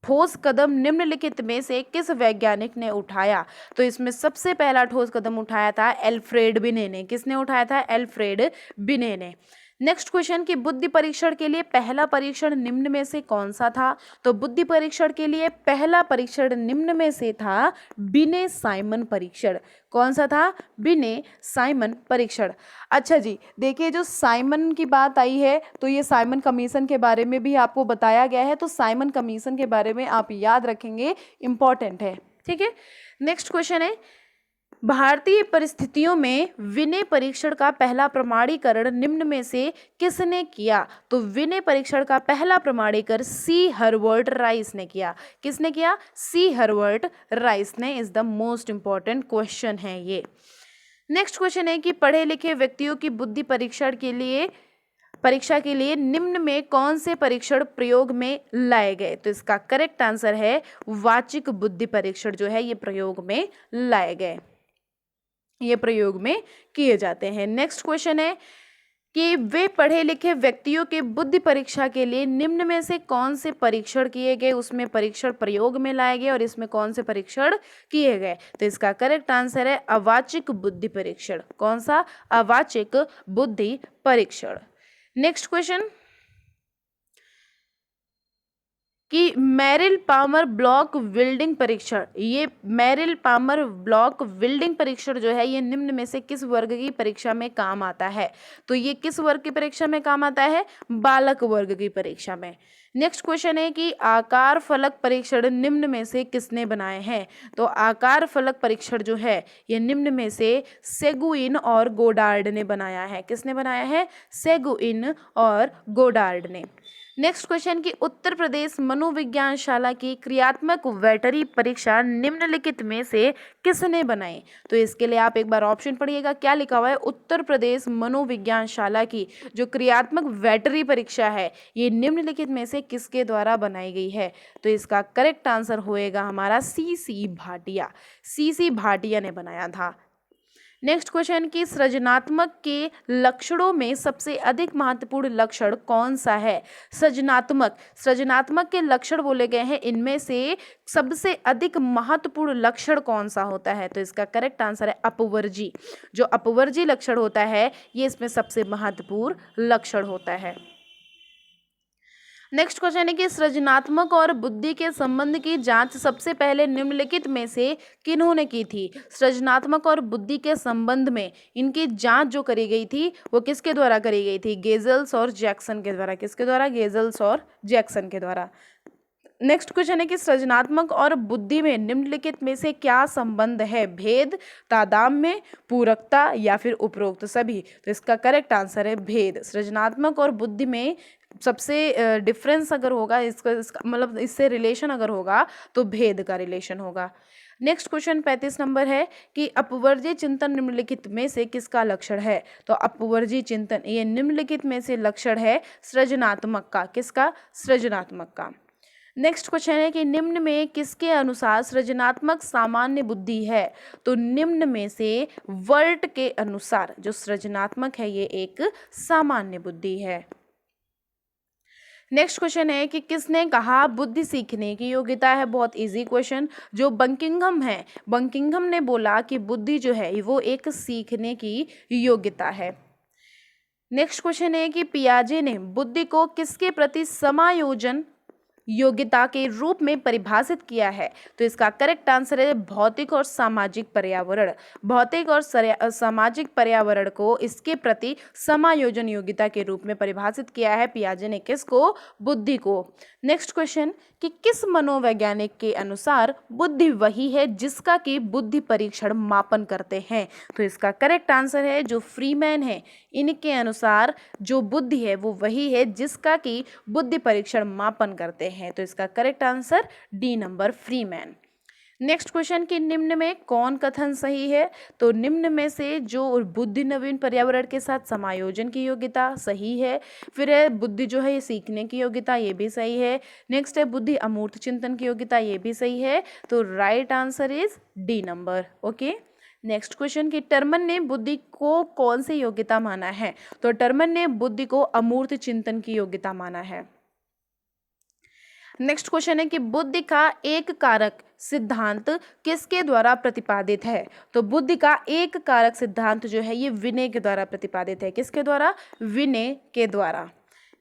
ठोस कदम निम्नलिखित में से किस वैज्ञानिक ने उठाया। तो इसमें सबसे पहला ठोस कदम उठाया था एल्फ्रेड बिने ने। किसने उठाया था? एल्फ्रेड बिने ने। नेक्स्ट क्वेश्चन कि बुद्धि परीक्षण के लिए पहला परीक्षण निम्न में से कौन सा था। तो बुद्धि परीक्षण के लिए पहला परीक्षण निम्न में से था बिने साइमन परीक्षण। कौन सा था? बिने साइमन परीक्षण। अच्छा जी, देखिए जो साइमन की बात आई है तो ये साइमन कमीशन के बारे में भी आपको बताया गया है, तो साइमन कमीशन के बारे में आप याद रखेंगे, इंपॉर्टेंट है, ठीक है। नेक्स्ट क्वेश्चन है भारतीय परिस्थितियों में विनय परीक्षण का पहला प्रमाणीकरण निम्न में से किसने किया? तो विनय परीक्षण का पहला प्रमाणीकरण सी हर्बर्ट राइस ने किया। किसने किया? सी हर्बर्ट राइस ने। Is the most important question है ये। नेक्स्ट क्वेश्चन है कि पढ़े लिखे व्यक्तियों की बुद्धि परीक्षा के लिए निम्न में कौन से परीक्षण प्रयोग में लाए गए? तो इसका करेक्ट आंसर है वाचिक बुद्धि परीक्षण जो है ये प्रयोग में लाए गए, ये प्रयोग में किए जाते हैं। नेक्स्ट क्वेश्चन है कि वे पढ़े लिखे व्यक्तियों के बुद्धि परीक्षा के लिए निम्न में से कौन से परीक्षण किए गए? उसमें परीक्षण प्रयोग में लाए गए और इसमें कौन से परीक्षण किए गए? तो इसका करेक्ट आंसर है अवाचिक बुद्धि परीक्षण। कौन सा? अवाचिक बुद्धि परीक्षण। नेक्स्ट क्वेश्चन कि मेरिल पामर ब्लॉक विल्डिंग परीक्षण, ये मेरिल पामर ब्लॉक विल्डिंग परीक्षण जो है ये निम्न में से किस वर्ग की परीक्षा में काम आता है? तो ये किस वर्ग की परीक्षा में काम आता है? बालक वर्ग की परीक्षा में। नेक्स्ट क्वेश्चन है कि आकार फलक परीक्षण निम्न में से किसने बनाए हैं? तो आकार फलक परीक्षण जो है ये निम्न में से सेगुइन और गोडार्ड ने बनाया है। किसने बनाया है? सेगुइन और गोडार्ड ने। नेक्स्ट क्वेश्चन की उत्तर प्रदेश मनोविज्ञानशाला की क्रियात्मक वेटरी परीक्षा निम्नलिखित में से किसने बनाई? तो इसके लिए आप एक बार ऑप्शन पढ़िएगा। क्या लिखा हुआ है? उत्तर प्रदेश मनोविज्ञानशाला की जो क्रियात्मक वेटरी परीक्षा है ये निम्नलिखित में से किसके द्वारा बनाई गई है? तो इसका करेक्ट आंसर होएगा हमारा सी भाटिया। सी भाटिया ने बनाया था। नेक्स्ट क्वेश्चन की सृजनात्मक के लक्षणों में सबसे अधिक महत्वपूर्ण लक्षण कौन सा है? सृजनात्मक के लक्षण बोले गए हैं, इनमें से सबसे अधिक महत्वपूर्ण लक्षण कौन सा होता है? तो इसका करेक्ट आंसर है अपवर्जी। जो अपवर्जी लक्षण होता है ये इसमें सबसे महत्वपूर्ण लक्षण होता है। नेक्स्ट क्वेश्चन है कि सृजनात्मक और बुद्धि के संबंध की जांच सबसे पहले निम्नलिखित में से किन्होंने की थी? सृजनात्मक और बुद्धि के संबंध में इनकी जांच जो करी गई थी वो किसके द्वारा करी गई थी? गेजल्स और जैक्सन के द्वारा। किसके द्वारा? गेजल्स और जैक्सन के द्वारा। नेक्स्ट क्वेश्चन है कि सृजनात्मक और बुद्धि में निम्नलिखित में से क्या संबंध है? भेद, तादात्म्य, पूरकता या फिर उपरोक्त सभी? तो इसका करेक्ट आंसर है भेद। सृजनात्मक और बुद्धि में सबसे डिफरेंस अगर होगा इसका मतलब इससे रिलेशन अगर होगा तो भेद का रिलेशन होगा। नेक्स्ट क्वेश्चन 35 नंबर है कि अपवर्जी चिंतन निम्नलिखित में से किसका लक्षण है? तो अपवर्जी चिंतन ये निम्नलिखित में से लक्षण है सृजनात्मक का। किसका? सृजनात्मक का। नेक्स्ट क्वेश्चन है कि निम्न में किसके अनुसार सृजनात्मक सामान्य बुद्धि है? तो निम्न में से वर्ट के अनुसार जो सृजनात्मक है ये एक सामान्य बुद्धि है। नेक्स्ट क्वेश्चन है कि किसने कहा बुद्धि सीखने की योग्यता है? बहुत इजी क्वेश्चन। जो बंकिंघम है, बंकिंघम ने बोला कि बुद्धि जो है वो एक सीखने की योग्यता है। नेक्स्ट क्वेश्चन है कि पियाजे ने बुद्धि को किसके प्रति समायोजन योग्यता के रूप में परिभाषित किया है? तो इसका करेक्ट आंसर है भौतिक और सामाजिक पर्यावरण। भौतिक और सामाजिक पर्यावरण को इसके प्रति समायोजन योग्यता के रूप में परिभाषित किया है पियाजे ने। किसको? बुद्धि को। नेक्स्ट क्वेश्चन कि किस मनोवैज्ञानिक के अनुसार बुद्धि वही है जिसका कि बुद्धि परीक्षण मापन करते हैं? तो इसका करेक्ट आंसर है जो फ्रीमैन है, इनके अनुसार जो बुद्धि है वो वही है जिसका कि बुद्धि परीक्षण मापन करते हैं। तो इसका correct answer D number, Freeman. Next question कि निम्न में कौन कथन सही है? तो निम्न में से जो बुद्धि नवीन पर्यावरण के साथ समायोजन की योग्यता सही है। फिर है बुद्धि जो है ये सीखने की योग्यता, ये भी सही है। नेक्स्ट है बुद्धि अमूर्त चिंतन की योग्यता, ये भी सही है। तो right answer is D number. Okay. Next question कि टर्मन ने बुद्धि को कौन सी योग्यता माना है? तो टर्मन ने बुद्धि को अमूर्त चिंतन की योग्यता माना है। नेक्स्ट क्वेश्चन है कि बुद्धि का एक कारक सिद्धांत किसके द्वारा प्रतिपादित है? तो बुद्धि का एक कारक सिद्धांत जो है ये विनय के द्वारा प्रतिपादित है। किसके द्वारा? विनय के द्वारा।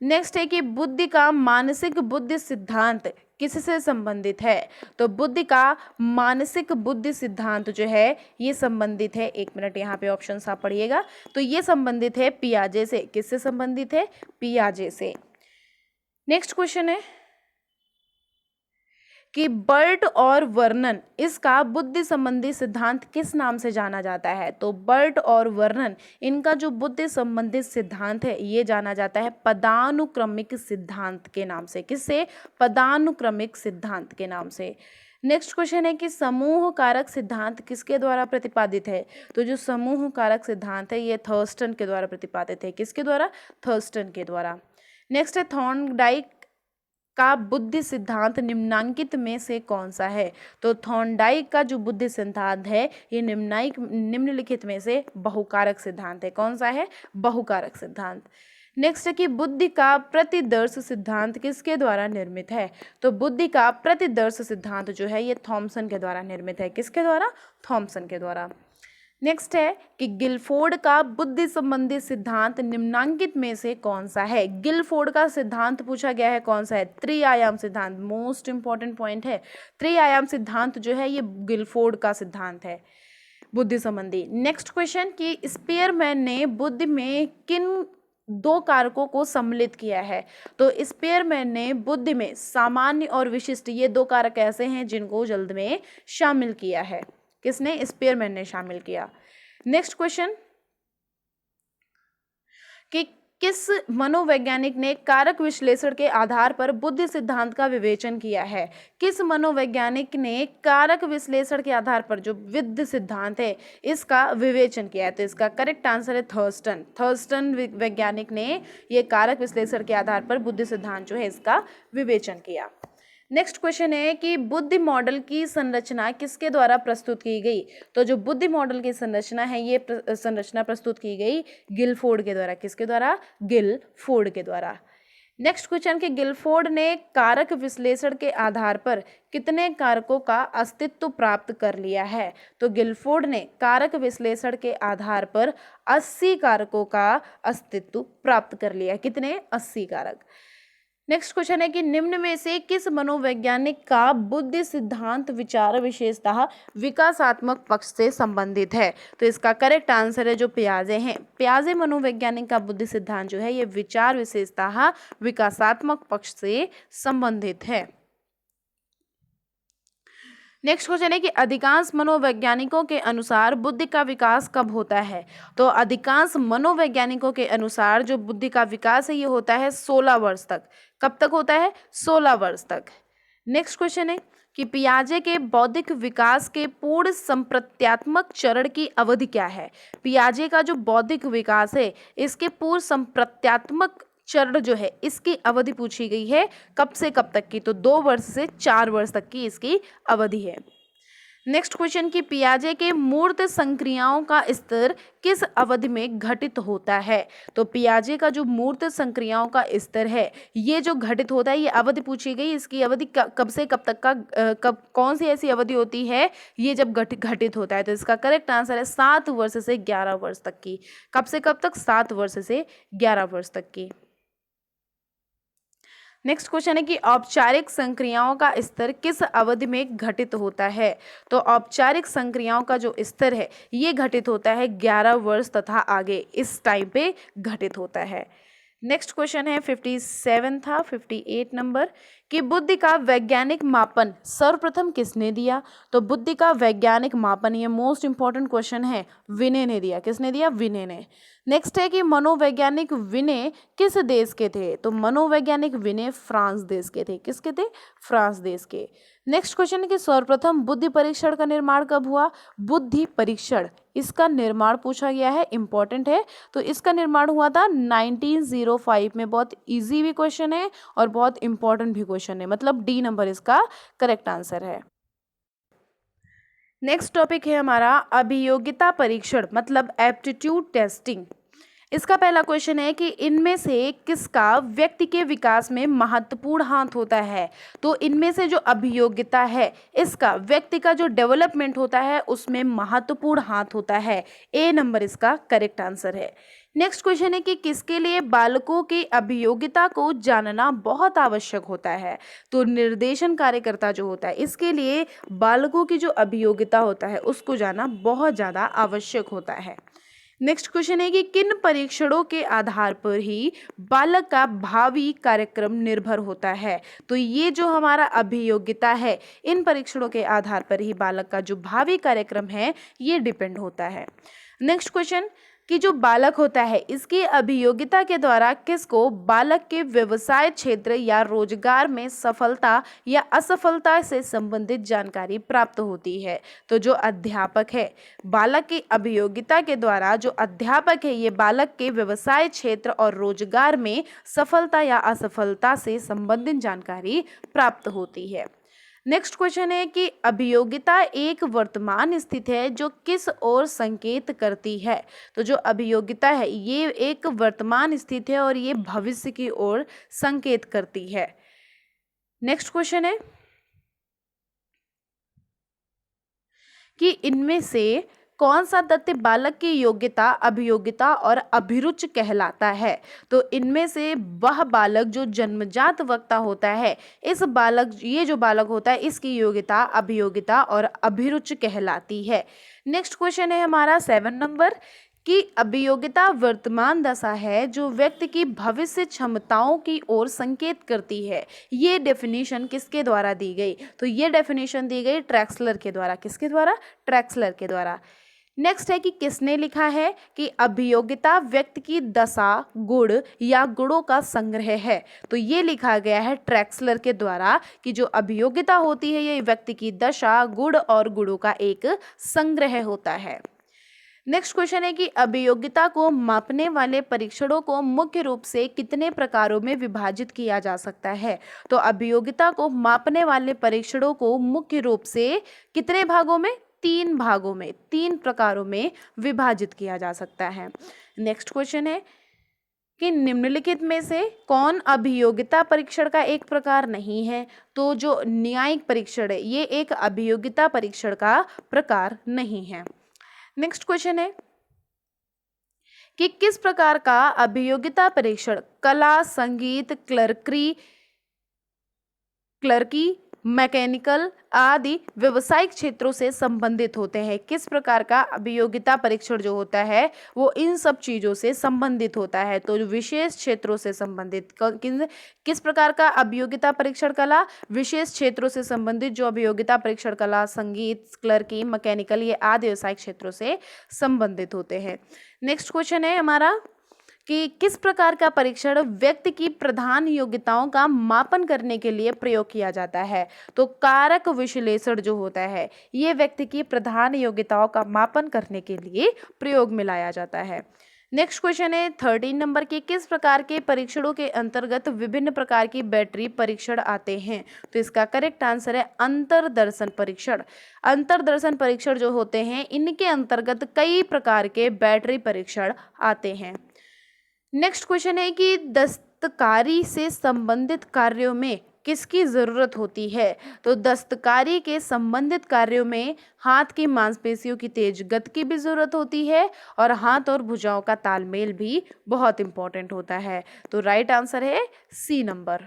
नेक्स्ट है कि बुद्धि का मानसिक बुद्धि सिद्धांत किससे संबंधित है? तो बुद्धि का मानसिक बुद्धि सिद्धांत जो है ये संबंधित है, एक मिनट यहाँ पे ऑप्शन आप पढ़िएगा, तो ये संबंधित है पियाजे से। किससे संबंधित है? पियाजे से। नेक्स्ट क्वेश्चन है कि बर्ट और वर्नन इसका बुद्धि संबंधी सिद्धांत किस नाम से जाना जाता है? तो बर्ट और वर्नन इनका जो बुद्धि संबंधित सिद्धांत है ये जाना जाता है पदानुक्रमिक सिद्धांत के नाम से। किससे? पदानुक्रमिक सिद्धांत के नाम से। नेक्स्ट क्वेश्चन है कि समूह कारक सिद्धांत किसके द्वारा प्रतिपादित है? तो जो समूह कारक सिद्धांत है ये थर्स्टन के द्वारा प्रतिपादित है। किसके द्वारा? थर्स्टन के द्वारा। नेक्स्ट है थॉर्नडाइक का बुद्धि सिद्धांत निम्नांकित में से कौन सा है? तो थॉर्नडाइक का जो बुद्धि सिद्धांत है ये निम्नलिखित में से बहुकारक सिद्धांत है। कौन सा है? बहुकारक सिद्धांत। नेक्स्ट है कि बुद्धि का प्रतिदर्श सिद्धांत किसके द्वारा निर्मित है? तो बुद्धि का प्रतिदर्श सिद्धांत जो है ये थॉमसन के द्वारा निर्मित है। किसके द्वारा? थॉमसन के द्वारा। नेक्स्ट है कि गिलफोर्ड का बुद्धि संबंधी सिद्धांत निम्नांकित में से कौन सा है? गिलफोर्ड का सिद्धांत पूछा गया है, कौन सा है? त्रिआयाम सिद्धांत। मोस्ट इंपॉर्टेंट पॉइंट है, त्रिआयाम सिद्धांत जो है ये गिलफोर्ड का सिद्धांत है बुद्धि संबंधी। नेक्स्ट क्वेश्चन कि स्पीयरमैन ने बुद्धि में किन दो कारकों को सम्मिलित किया है? तो स्पीयरमैन ने बुद्धि में सामान्य और विशिष्ट ये दो कारक ऐसे हैं जिनको जल्द में शामिल किया है। किसने? स्पीयरमैन ने शामिल किया। नेक्स्ट क्वेश्चन कि किस मनोवैज्ञानिक ने कारक विश्लेषण के आधार पर बुद्धि सिद्धांत का विवेचन किया है? किस मनोवैज्ञानिक ने कारक विश्लेषण के आधार पर जो बुद्धि सिद्धांत है इसका विवेचन किया है? तो इसका करेक्ट आंसर है थर्स्टन। थर्स्टन वैज्ञानिक ने ये कारक विश्लेषण के आधार पर बुद्धि सिद्धांत जो है इसका विवेचन किया। नेक्स्ट क्वेश्चन है कि बुद्धि मॉडल की संरचना किसके द्वारा प्रस्तुत की गई? तो जो बुद्धि मॉडल की संरचना है ये संरचना प्रस्तुत की गई गिलफोर्ड के द्वारा। किसके द्वारा? गिलफोर्ड के द्वारा। नेक्स्ट क्वेश्चन कि गिलफोर्ड ने कारक विश्लेषण के आधार पर कितने कारकों का अस्तित्व प्राप्त कर लिया है? तो गिलफोर्ड ने कारक विश्लेषण के आधार पर 80 कारकों का अस्तित्व प्राप्त कर लिया। कितने? 80 कारक। नेक्स्ट क्वेश्चन है कि निम्न में से किस मनोवैज्ञानिक का बुद्धि सिद्धांत विचार विशेषतः विकासात्मक पक्ष से संबंधित है? तो इसका करेक्ट आंसर है जो पियाजे हैं। पियाजे मनोवैज्ञानिक का बुद्धि सिद्धांत जो है ये विचार विशेषतः विकासात्मक पक्ष से संबंधित है। नेक्स्ट क्वेश्चन है कि अधिकांश मनोवैज्ञानिकों के अनुसार बुद्धि का विकास कब होता है? तो अधिकांश मनोवैज्ञानिकों के अनुसार जो बुद्धि का विकास है ये होता है 16 वर्ष तक। कब तक होता है? 16 वर्ष तक। नेक्स्ट क्वेश्चन है कि पियाजे के बौद्धिक विकास के पूर्ण संप्रत्यात्मक चरण की अवधि क्या है? पियाजे का जो बौद्धिक विकास है इसके पूर्ण संप्रत्यात्मक चरण जो है इसकी अवधि पूछी गई है कब से कब तक की? तो 2 वर्ष से 4 वर्ष तक की इसकी अवधि है। नेक्स्ट क्वेश्चन कि पियाजे के मूर्त संक्रियाओं का स्तर किस अवधि में घटित होता है? तो पियाजे का जो मूर्त संक्रियाओं का स्तर है ये जो घटित होता है ये अवधि पूछी गई। इसकी अवधि कब से कब तक का कब कौन सी ऐसी अवधि होती है ये जब घटित होता है? तो इसका करेक्ट आंसर है 7 वर्ष से 11 वर्ष तक की। कब से कब तक? 7 वर्ष से 11 वर्ष तक की। नेक्स्ट क्वेश्चन है कि औपचारिक संक्रियाओं का स्तर किस अवधि में घटित होता है? तो औपचारिक संक्रियाओं का जो स्तर है ये घटित होता है 11 वर्ष तथा आगे, इस टाइम पे घटित होता है। नेक्स्ट क्वेश्चन है 57 था 58 नंबर कि बुद्धि का वैज्ञानिक मापन सर्वप्रथम किसने दिया? तो बुद्धि का वैज्ञानिक मापन ये मोस्ट इंपॉर्टेंट क्वेश्चन है, विनय ने दिया। किसने दिया? विनय ने। नेक्स्ट है कि मनोवैज्ञानिक विनय किस देश के थे? तो मनोवैज्ञानिक विनय फ्रांस देश के थे। किसके थे? फ्रांस देश के। नेक्स्ट क्वेश्चन है कि सर्वप्रथम बुद्धि परीक्षण का निर्माण कब हुआ? बुद्धि परीक्षण इसका निर्माण पूछा गया है, इंपॉर्टेंट है। तो इसका निर्माण हुआ था 1905 में। बहुत इजी भी क्वेश्चन है और बहुत इंपॉर्टेंट भी क्वेश्चन है, मतलब डी नंबर इसका करेक्ट आंसर है। नेक्स्ट टॉपिक है हमारा अभियोगिता परीक्षण, मतलब एप्टीट्यूड टेस्टिंग। इसका पहला क्वेश्चन है कि इनमें से किसका व्यक्ति के विकास में महत्वपूर्ण हाथ होता है? तो इनमें से जो अभियोगिता है इसका व्यक्ति का जो डेवलपमेंट होता है उसमें महत्वपूर्ण हाथ होता है। ए नंबर इसका करेक्ट आंसर है। नेक्स्ट क्वेश्चन है कि किसके लिए बालकों की अभियोगिता को जानना बहुत आवश्यक होता है? तो निर्देशन कार्यकर्ता जो होता है इसके लिए बालकों की जो अभियोगिता होता है उसको जानना बहुत ज़्यादा आवश्यक होता है। नेक्स्ट क्वेश्चन है कि किन परीक्षणों के आधार पर ही बालक का भावी कार्यक्रम निर्भर होता है। तो ये जो हमारा अभियोग्यता है, इन परीक्षणों के आधार पर ही बालक का जो भावी कार्यक्रम है ये डिपेंड होता है। नेक्स्ट क्वेश्चन कि जो बालक होता है इसकी अभियोग्यता के द्वारा किसको बालक के व्यवसाय क्षेत्र या रोजगार में सफलता या असफलता से संबंधित जानकारी प्राप्त होती है। तो जो अध्यापक है, बालक की अभियोग्यता के द्वारा जो अध्यापक है ये बालक के व्यवसाय क्षेत्र और रोजगार में सफलता या असफलता से संबंधित जानकारी प्राप्त होती है। नेक्स्ट क्वेश्चन है कि अभियोग्यता एक वर्तमान स्थिति है जो किस ओर संकेत करती है। तो जो अभियोग्यता है ये एक वर्तमान स्थिति है और ये भविष्य की ओर संकेत करती है। नेक्स्ट क्वेश्चन है कि इनमें से कौन सा तथ्य बालक की योग्यता, अभियोग्यता और अभिरुचि कहलाता है। तो इनमें से वह बालक जो जन्मजात वक्ता होता है, ये जो बालक होता है इसकी योग्यता, अभियोग्यता और अभिरुचि कहलाती है। नेक्स्ट क्वेश्चन है हमारा 7 नंबर कि अभियोग्यता वर्तमान दशा है जो व्यक्ति की भविष्य क्षमताओं की ओर संकेत करती है। ये डेफिनेशन किसके द्वारा दी गई। तो ये डेफिनेशन दी गई ट्रैक्सलर के द्वारा। किसके द्वारा? ट्रैक्सलर के द्वारा। नेक्स्ट है कि किसने लिखा है कि अभियोग्यता व्यक्ति की दशा, गुण या गुणों का संग्रह है। तो ये लिखा गया है ट्रैक्सलर के द्वारा कि जो अभियोग्यता होती है ये व्यक्ति की दशा, गुण और गुणों का एक संग्रह होता है। नेक्स्ट क्वेश्चन है कि अभियोग्यता को मापने वाले परीक्षणों को मुख्य रूप से कितने प्रकारों में विभाजित किया जा सकता है। तो अभियोग्यता को मापने वाले परीक्षणों को मुख्य रूप से कितने भागों में? 3 भागों में, 3 प्रकारों में विभाजित किया जा सकता है। नेक्स्ट क्वेश्चन है कि निम्नलिखित में से कौन अभियोग्यता परीक्षण का एक प्रकार नहीं है। तो जो न्यायिक परीक्षण है ये एक अभियोग्यता परीक्षण का प्रकार नहीं है। नेक्स्ट क्वेश्चन है कि किस प्रकार का अभियोग्यता परीक्षण कला, संगीत, क्लर्की, मैकेनिकल आदि व्यावसायिक क्षेत्रों से संबंधित होते हैं। किस प्रकार का अभियोग्यता परीक्षण जो होता है वो इन सब चीज़ों से संबंधित होता है। तो विशेष क्षेत्रों से संबंधित किस प्रकार का अभियोग्यता परीक्षण कला? विशेष क्षेत्रों से संबंधित जो अभियोग्यता परीक्षण कला, संगीत, क्लर्की, मैकेनिकल ये आदि व्यावसायिक क्षेत्रों से संबंधित होते हैं। नेक्स्ट क्वेश्चन है हमारा कि किस प्रकार का परीक्षण व्यक्ति की प्रधान योग्यताओं का मापन करने के लिए प्रयोग किया जाता है। तो कारक विश्लेषण जो होता है ये व्यक्ति की प्रधान योग्यताओं का मापन करने के लिए प्रयोग में लाया जाता है। नेक्स्ट क्वेश्चन है 13 नंबर के किस प्रकार के परीक्षणों के अंतर्गत विभिन्न प्रकार की बैटरी परीक्षण आते हैं। तो इसका करेक्ट आंसर है अंतर्दर्शन परीक्षण। अंतर्दर्शन परीक्षण जो होते हैं इनके अंतर्गत कई प्रकार के बैटरी परीक्षण आते हैं। नेक्स्ट क्वेश्चन है कि दस्तकारी से संबंधित कार्यों में किसकी ज़रूरत होती है। तो दस्तकारी के संबंधित कार्यों में हाथ की मांसपेशियों की तेज गति की भी ज़रूरत होती है और हाथ और भुजाओं का तालमेल भी बहुत इंपॉर्टेंट होता है। तो राइट आंसर है सी नंबर।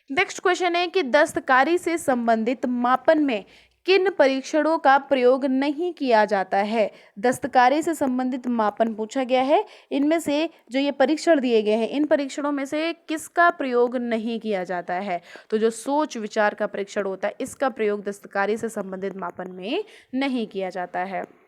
नेक्स्ट क्वेश्चन है कि दस्तकारी से संबंधित मापन में किन परीक्षणों का प्रयोग नहीं किया जाता है। दस्तकारी से संबंधित मापन पूछा गया है, इनमें से जो ये परीक्षण दिए गए हैं इन परीक्षणों में से किसका प्रयोग नहीं किया जाता है। तो जो सोच विचार का परीक्षण होता है इसका प्रयोग दस्तकारी से संबंधित मापन में नहीं किया जाता है।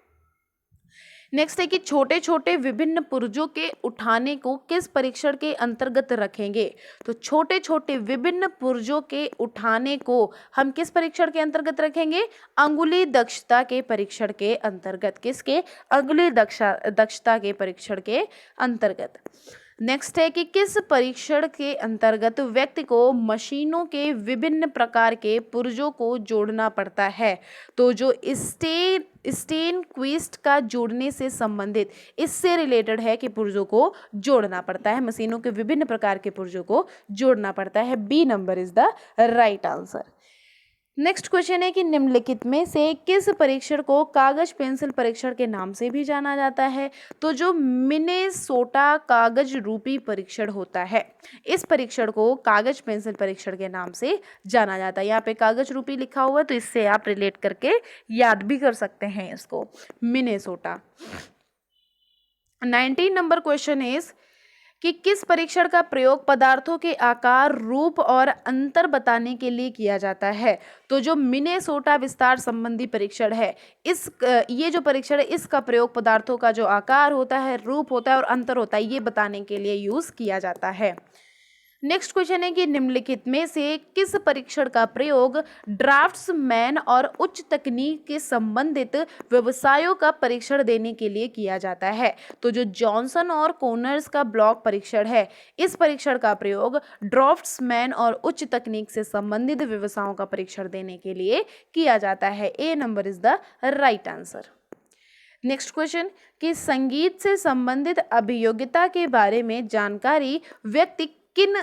नेक्स्ट है कि छोटे छोटे विभिन्न पुर्जों के उठाने को किस परीक्षण के अंतर्गत रखेंगे। तो छोटे छोटे विभिन्न पुर्जों के उठाने को हम किस परीक्षण के अंतर्गत रखेंगे? अंगुली दक्षता के परीक्षण के अंतर्गत। किसके? अंगुली दक्षता के परीक्षण के अंतर्गत। नेक्स्ट है कि किस परीक्षण के अंतर्गत व्यक्ति को मशीनों के विभिन्न प्रकार के पुर्जों को जोड़ना पड़ता है। तो जो स्टेन क्विस्ट का जोड़ने से संबंधित, इससे रिलेटेड है कि पुर्जों को जोड़ना पड़ता है, मशीनों के विभिन्न प्रकार के पुर्जों को जोड़ना पड़ता है। B number is the right answer. Next question है कि निम्नलिखित में से किस परीक्षण को कागज पेंसिल परीक्षण के नाम से भी जाना जाता है? तो जो मिनेसोटा कागज रूपी परीक्षण होता है, इस परीक्षण को कागज पेंसिल परीक्षण के नाम से जाना जाता है। यहाँ पे कागज रूपी लिखा हुआ है तो इससे आप रिलेट करके याद भी कर सकते हैं इसको, मिनेसोटा। 19 नंबर क्वेश्चन इज कि किस परीक्षण का प्रयोग पदार्थों के आकार, रूप और अंतर बताने के लिए किया जाता है? तो जो मिनेसोटा विस्तार संबंधी परीक्षण है, ये जो परीक्षण है इसका प्रयोग पदार्थों का जो आकार होता है, रूप होता है और अंतर होता है, ये बताने के लिए यूज किया जाता है। नेक्स्ट क्वेश्चन है कि निम्नलिखित में से किस परीक्षण का प्रयोग ड्राफ्ट्समैन और उच्च तकनीक के संबंधित व्यवसायों का परीक्षण देने के लिए किया जाता है? तो जो जॉनसन और कॉनर्स का ब्लॉक परीक्षण है, इस परीक्षण का प्रयोग ड्राफ्ट्समैन और उच्च तकनीक से संबंधित व्यवसायों का परीक्षण देने के लिए किया जाता है। A number is the right answer. Next question कि संगीत से संबंधित अभियोग्यता के बारे में जानकारी व्यक्ति किन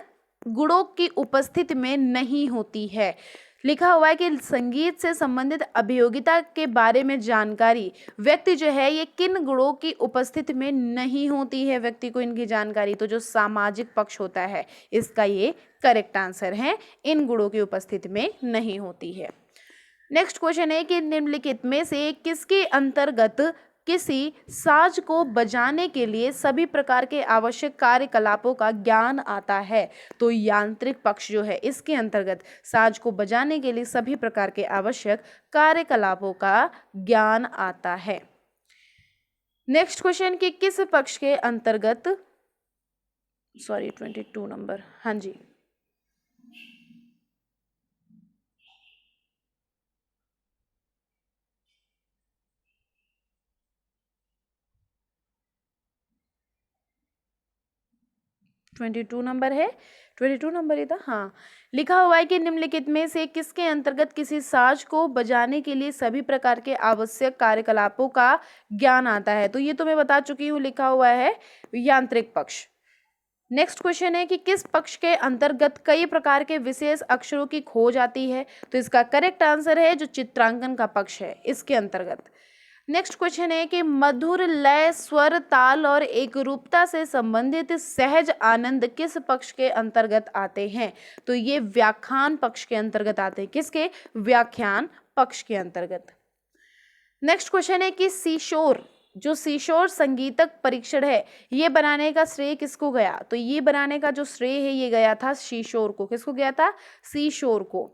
गुणों की उपस्थिति में नहीं होती है? लिखा हुआ है कि संगीत से संबंधित अभियोगिता के बारे में जानकारी व्यक्ति जो है ये किन गुणों की उपस्थिति में नहीं होती है व्यक्ति को इनकी जानकारी? तो जो सामाजिक पक्ष होता है इसका ये करेक्ट आंसर है, इन गुणों की उपस्थिति में नहीं होती है। नेक्स्ट क्वेश्चन है कि निम्नलिखित में से किसके अंतर्गत किसी साज को बजाने के लिए सभी प्रकार के आवश्यक कार्यकलापों का ज्ञान आता है? तो यांत्रिक पक्ष जो है इसके अंतर्गत साज को बजाने के लिए सभी प्रकार के आवश्यक कार्यकलापों का ज्ञान आता है। नेक्स्ट क्वेश्चन कि किस पक्ष के अंतर्गत 22 नंबर, हाँ जी, ट्वेंटी टू नंबर ही था, हाँ। लिखा हुआ है कि निम्नलिखित में से किसके अंतर्गत किसी साज को बजाने के लिए सभी प्रकार के आवश्यक कार्यकलापों का ज्ञान आता है? तो ये तो मैं बता चुकी हूँ, लिखा हुआ है यांत्रिक पक्ष। नेक्स्ट क्वेश्चन है कि किस पक्ष के अंतर्गत कई प्रकार के विशेष अक्षरों की खोज आती है? तो इसका करेक्ट आंसर है जो चित्रांकन का पक्ष है इसके अंतर्गत। नेक्स्ट क्वेश्चन है कि मधुर लय, स्वर, ताल और एकरूपता से संबंधित सहज आनंद किस पक्ष के अंतर्गत आते हैं? तो ये व्याख्यान पक्ष के अंतर्गत आते हैं। किसके? व्याख्यान पक्ष के अंतर्गत। नेक्स्ट क्वेश्चन है कि सीशोर संगीतक परीक्षण है, ये बनाने का श्रेय किसको गया? तो ये बनाने का जो श्रेय है ये गया था सीशोर को। किसको गया था? सीशोर को।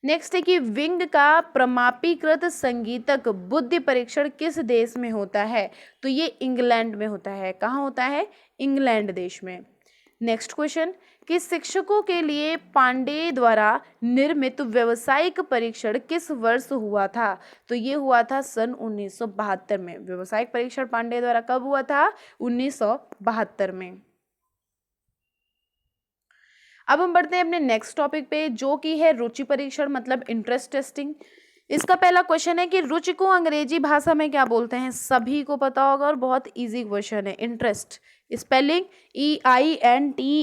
नेक्स्ट है कि विंग का प्रमापीकृत संगीतक बुद्धि परीक्षण किस देश में होता है? तो ये इंग्लैंड में होता है। कहाँ होता है? इंग्लैंड देश में। नेक्स्ट क्वेश्चन कि शिक्षकों के लिए पांडे द्वारा निर्मित व्यावसायिक परीक्षण किस वर्ष हुआ था? तो ये हुआ था सन 1972 में। व्यावसायिक परीक्षण पांडे द्वारा कब हुआ था? 1972 में। अब हम बढ़ते हैं अपने नेक्स्ट टॉपिक पे जो कि है रुचि परीक्षण मतलब इंटरेस्ट टेस्टिंग। इसका पहला क्वेश्चन है कि रुचि को अंग्रेजी भाषा में क्या बोलते हैं? सभी को पता होगा और बहुत इजी क्वेश्चन है। Interest, spelling EINTEREST।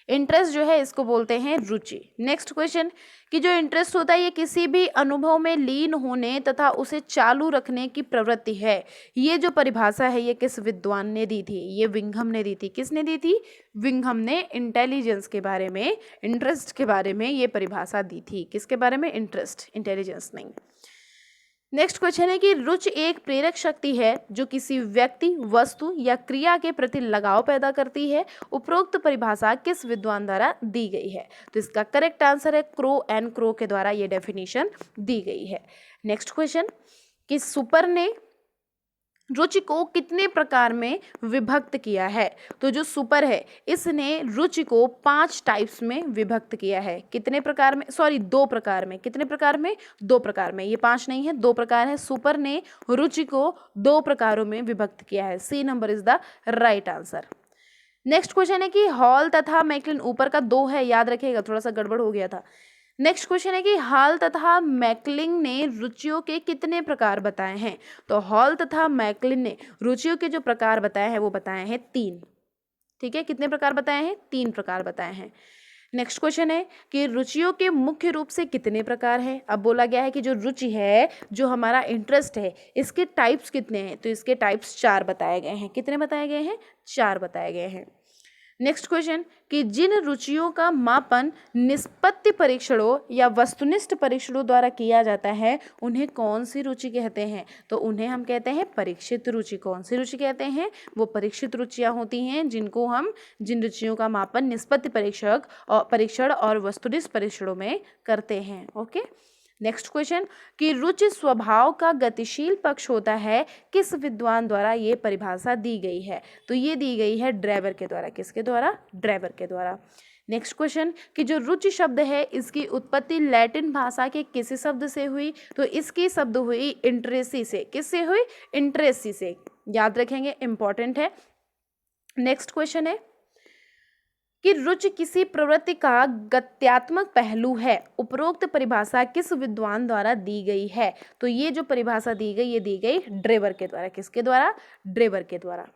इंटरेस्ट जो है इसको बोलते हैं रुचि। नेक्स्ट क्वेश्चन कि जो इंटरेस्ट होता है ये किसी भी अनुभव में लीन होने तथा उसे चालू रखने की प्रवृत्ति है। ये जो परिभाषा है ये किस विद्वान ने दी थी? ये विंघम ने दी थी। किसने दी थी? विंघम ने इंटेलिजेंस के बारे में, इंटरेस्ट के बारे में ये परिभाषा दी थी। किसके बारे में? इंटरेस्ट, इंटेलिजेंस नहीं। नेक्स्ट क्वेश्चन है कि रुचि एक प्रेरक शक्ति है जो किसी व्यक्ति, वस्तु या क्रिया के प्रति लगाव पैदा करती है। उपरोक्त परिभाषा किस विद्वान द्वारा दी गई है? तो इसका करेक्ट आंसर है क्रो के द्वारा ये डेफिनेशन दी गई है। नेक्स्ट क्वेश्चन कि सुपर ने रुचि को कितने प्रकार में विभक्त किया है? तो जो सुपर है इसने रुचि को 5 टाइप्स में विभक्त किया है। कितने प्रकार में? 2 प्रकार में। कितने प्रकार में? 2 प्रकार में। ये 5 नहीं है, 2 प्रकार है। सुपर ने रुचि को 2 प्रकारों में विभक्त किया है। C number is the right answer. Next question है कि हॉल तथा मैकलिन, ऊपर का 2 है याद रखिएगा, थोड़ा सा गड़बड़ हो गया था। नेक्स्ट क्वेश्चन है कि हॉल तथा मैकलिन ने रुचियों के कितने प्रकार बताए हैं? तो हॉल तथा मैकलिन ने रुचियों के जो प्रकार बताए हैं वो बताए हैं 3। ठीक है, कितने प्रकार बताए हैं? 3 प्रकार बताए हैं। नेक्स्ट क्वेश्चन है कि रुचियों के मुख्य रूप से कितने प्रकार हैं। अब बोला गया है कि जो रुचि है, जो हमारा इंटरेस्ट है, इसके टाइप्स कितने हैं। तो इसके टाइप्स 4 बताए गए हैं। कितने बताए गए हैं? 4 बताए गए हैं। नेक्स्ट क्वेश्चन कि जिन रुचियों का मापन निष्पत्ति परीक्षणों या वस्तुनिष्ठ परीक्षणों द्वारा किया जाता है, उन्हें कौन सी रुचि कहते हैं। तो उन्हें हम कहते हैं परीक्षित रुचि। कौन सी रुचि कहते हैं? वो परीक्षित रुचियां होती हैं जिन रुचियों का मापन निष्पत्ति परीक्षण और वस्तुनिष्ठ परीक्षणों में करते हैं। ओके। नेक्स्ट क्वेश्चन कि रुचि स्वभाव का गतिशील पक्ष होता है, किस विद्वान द्वारा ये परिभाषा दी गई है। तो ये दी गई है ड्रेवर के द्वारा। किसके द्वारा? ड्रेवर के द्वारा। नेक्स्ट क्वेश्चन कि जो रुचि शब्द है, इसकी उत्पत्ति लैटिन भाषा के किस शब्द से हुई। तो इसकी शब्द हुई इंट्रेसी से। किससे हुई? इंट्रेसी से। याद रखेंगे, इंपॉर्टेंट है। नेक्स्ट क्वेश्चन है कि रुचि किसी प्रवृत्ति का गत्यात्मक पहलू है। उपरोक्त परिभाषा किस विद्वान द्वारा दी गई है। तो ये जो परिभाषा दी गई, ये दी गई ड्रेवर के द्वारा। किसके द्वारा? ड्रेवर के द्वारा।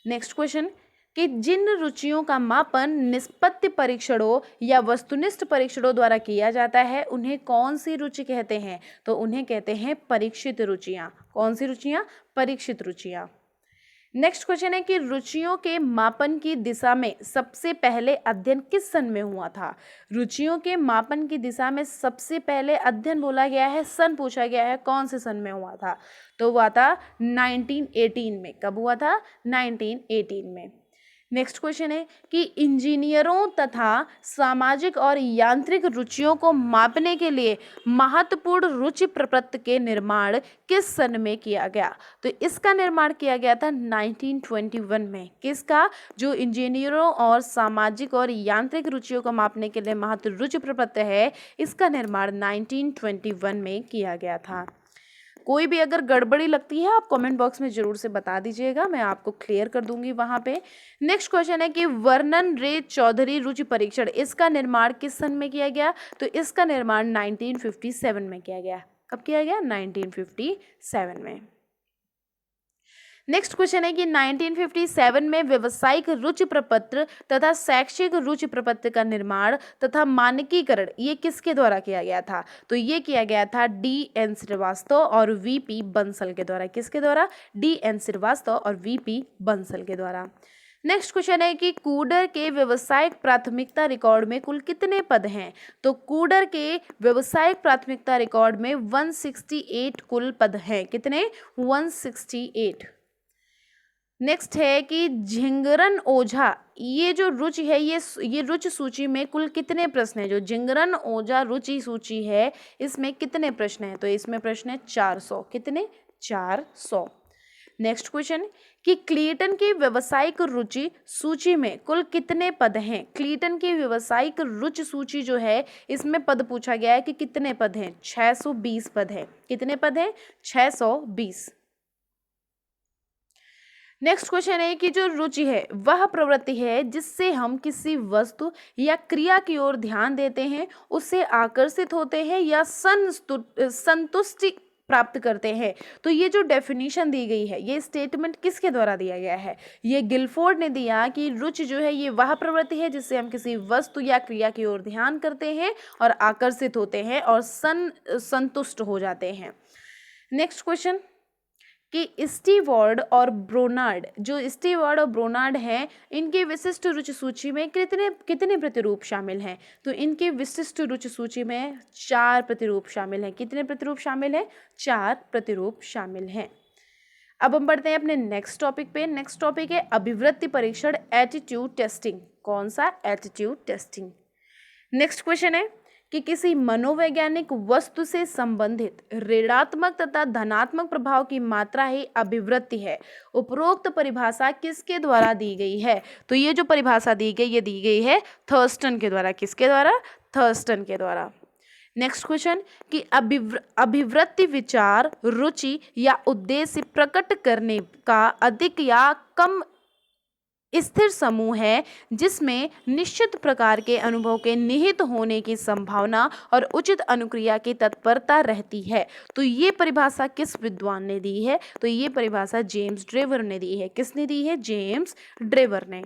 नेक्स्ट क्वेश्चन कि जिन रुचियों का मापन निष्पत्ति परीक्षणों या वस्तुनिष्ठ परीक्षणों द्वारा किया जाता है, उन्हें कौन सी रुचि कहते हैं। तो उन्हें कहते हैं परीक्षित रुचियां। कौन सी रुचियां? परीक्षित रुचियां। नेक्स्ट क्वेश्चन है कि रुचियों के मापन की दिशा में सबसे पहले अध्ययन किस सन में हुआ था। रुचियों के मापन की दिशा में सबसे पहले अध्ययन बोला गया है, सन पूछा गया है, कौन से सन में हुआ था। तो हुआ था 1918 में। कब हुआ था? 1918 में। नेक्स्ट क्वेश्चन है कि इंजीनियरों तथा सामाजिक और यांत्रिक रुचियों को मापने के लिए महत्वपूर्ण रुचि प्रपत्र के निर्माण किस सन में किया गया। तो इसका निर्माण किया गया था 1921 में। किसका? जो इंजीनियरों और सामाजिक और यांत्रिक रुचियों को मापने के लिए महत्वपूर्ण रुचि प्रपत्र है, इसका निर्माण 1921 में किया गया था। कोई भी अगर गड़बड़ी लगती है, आप कमेंट बॉक्स में जरूर से बता दीजिएगा, मैं आपको क्लियर कर दूंगी वहां पे। नेक्स्ट क्वेश्चन है कि वर्णन रे चौधरी रुचि परीक्षण, इसका निर्माण किस सन में किया गया। तो इसका निर्माण 1957 में किया गया। कब किया गया? 1957 में। नेक्स्ट क्वेश्चन है कि 1957 में व्यावसायिक रुचि प्रपत्र तथा शैक्षिक रुचि प्रपत्र का निर्माण तथा मानकीकरण ये किसके द्वारा किया गया था। तो ये किया गया था D.N. श्रीवास्तव और V.P. बंसल के द्वारा। किसके द्वारा? D.N. श्रीवास्तव और V.P. बंसल के द्वारा। नेक्स्ट क्वेश्चन है कि कूडर के व्यावसायिक प्राथमिकता रिकॉर्ड में कुल कितने पद हैं। तो कूडर के व्यावसायिक प्राथमिकता रिकॉर्ड में 168 कुल पद हैं। कितने? 168। नेक्स्ट है कि झिंगरन ओझा ये जो रुचि है, ये रुचि सूची में कुल कितने प्रश्न हैं। जो झिंगरन ओझा रुचि सूची है, इसमें कितने प्रश्न हैं। तो इसमें प्रश्न है 400। कितने? 400। नेक्स्ट क्वेश्चन कि क्लीटन की व्यावसायिक रुचि सूची में कुल कितने पद हैं। क्लीटन की व्यावसायिक रुचि सूची जो है, इसमें पद पूछा गया है कि कितने पद हैं। 620 पद हैं। कितने पद हैं? 620। नेक्स्ट क्वेश्चन है कि जो रुचि है वह प्रवृत्ति है जिससे हम किसी वस्तु या क्रिया की ओर ध्यान देते हैं, उससे आकर्षित होते हैं या संतुष्टि प्राप्त करते हैं। तो ये जो डेफिनेशन दी गई है, ये स्टेटमेंट किसके द्वारा दिया गया है। ये गिलफोर्ड ने दिया कि रुचि जो है ये वह प्रवृत्ति है जिससे हम किसी वस्तु या क्रिया की ओर ध्यान करते हैं और आकर्षित होते हैं और संतुष्ट हो जाते हैं। नेक्स्ट क्वेश्चन कि स्टीवर्ड और ब्रोनार्ड, जो स्टीवर्ड और ब्रोनार्ड हैं, इनके विशिष्ट रुचि सूची में कितने प्रतिरूप शामिल हैं। तो इनके विशिष्ट रुचि सूची में 4 प्रतिरूप शामिल हैं। कितने प्रतिरूप शामिल हैं? 4 प्रतिरूप शामिल हैं। अब हम बढ़ते हैं अपने नेक्स्ट टॉपिक पे। नेक्स्ट टॉपिक है अभिवृत्ति परीक्षण, एटीट्यूड टेस्टिंग। कौन सा? Attitude testing. नेक्स्ट क्वेश्चन है कि किसी मनोवैज्ञानिक वस्तु से संबंधित ऋणात्मक तथा धनात्मक प्रभाव की मात्रा ही अभिवृत्ति है। उपरोक्त परिभाषा किसके द्वारा दी गई है। तो ये जो परिभाषा दी गई, ये दी गई है थर्स्टन के द्वारा। किसके द्वारा? थर्स्टन के द्वारा। नेक्स्ट क्वेश्चन कि अभिवृत्ति विचार, रुचि या उद्देश्य प्रकट करने का अधिक या कम स्थिर समूह है जिसमें निश्चित प्रकार के अनुभव के निहित होने की संभावना और उचित अनुक्रिया की तत्परता रहती है। तो ये परिभाषा किस विद्वान ने दी है। तो ये परिभाषा जेम्स ड्रेवर ने दी है। किसने दी है? जेम्स ड्रेवर ने।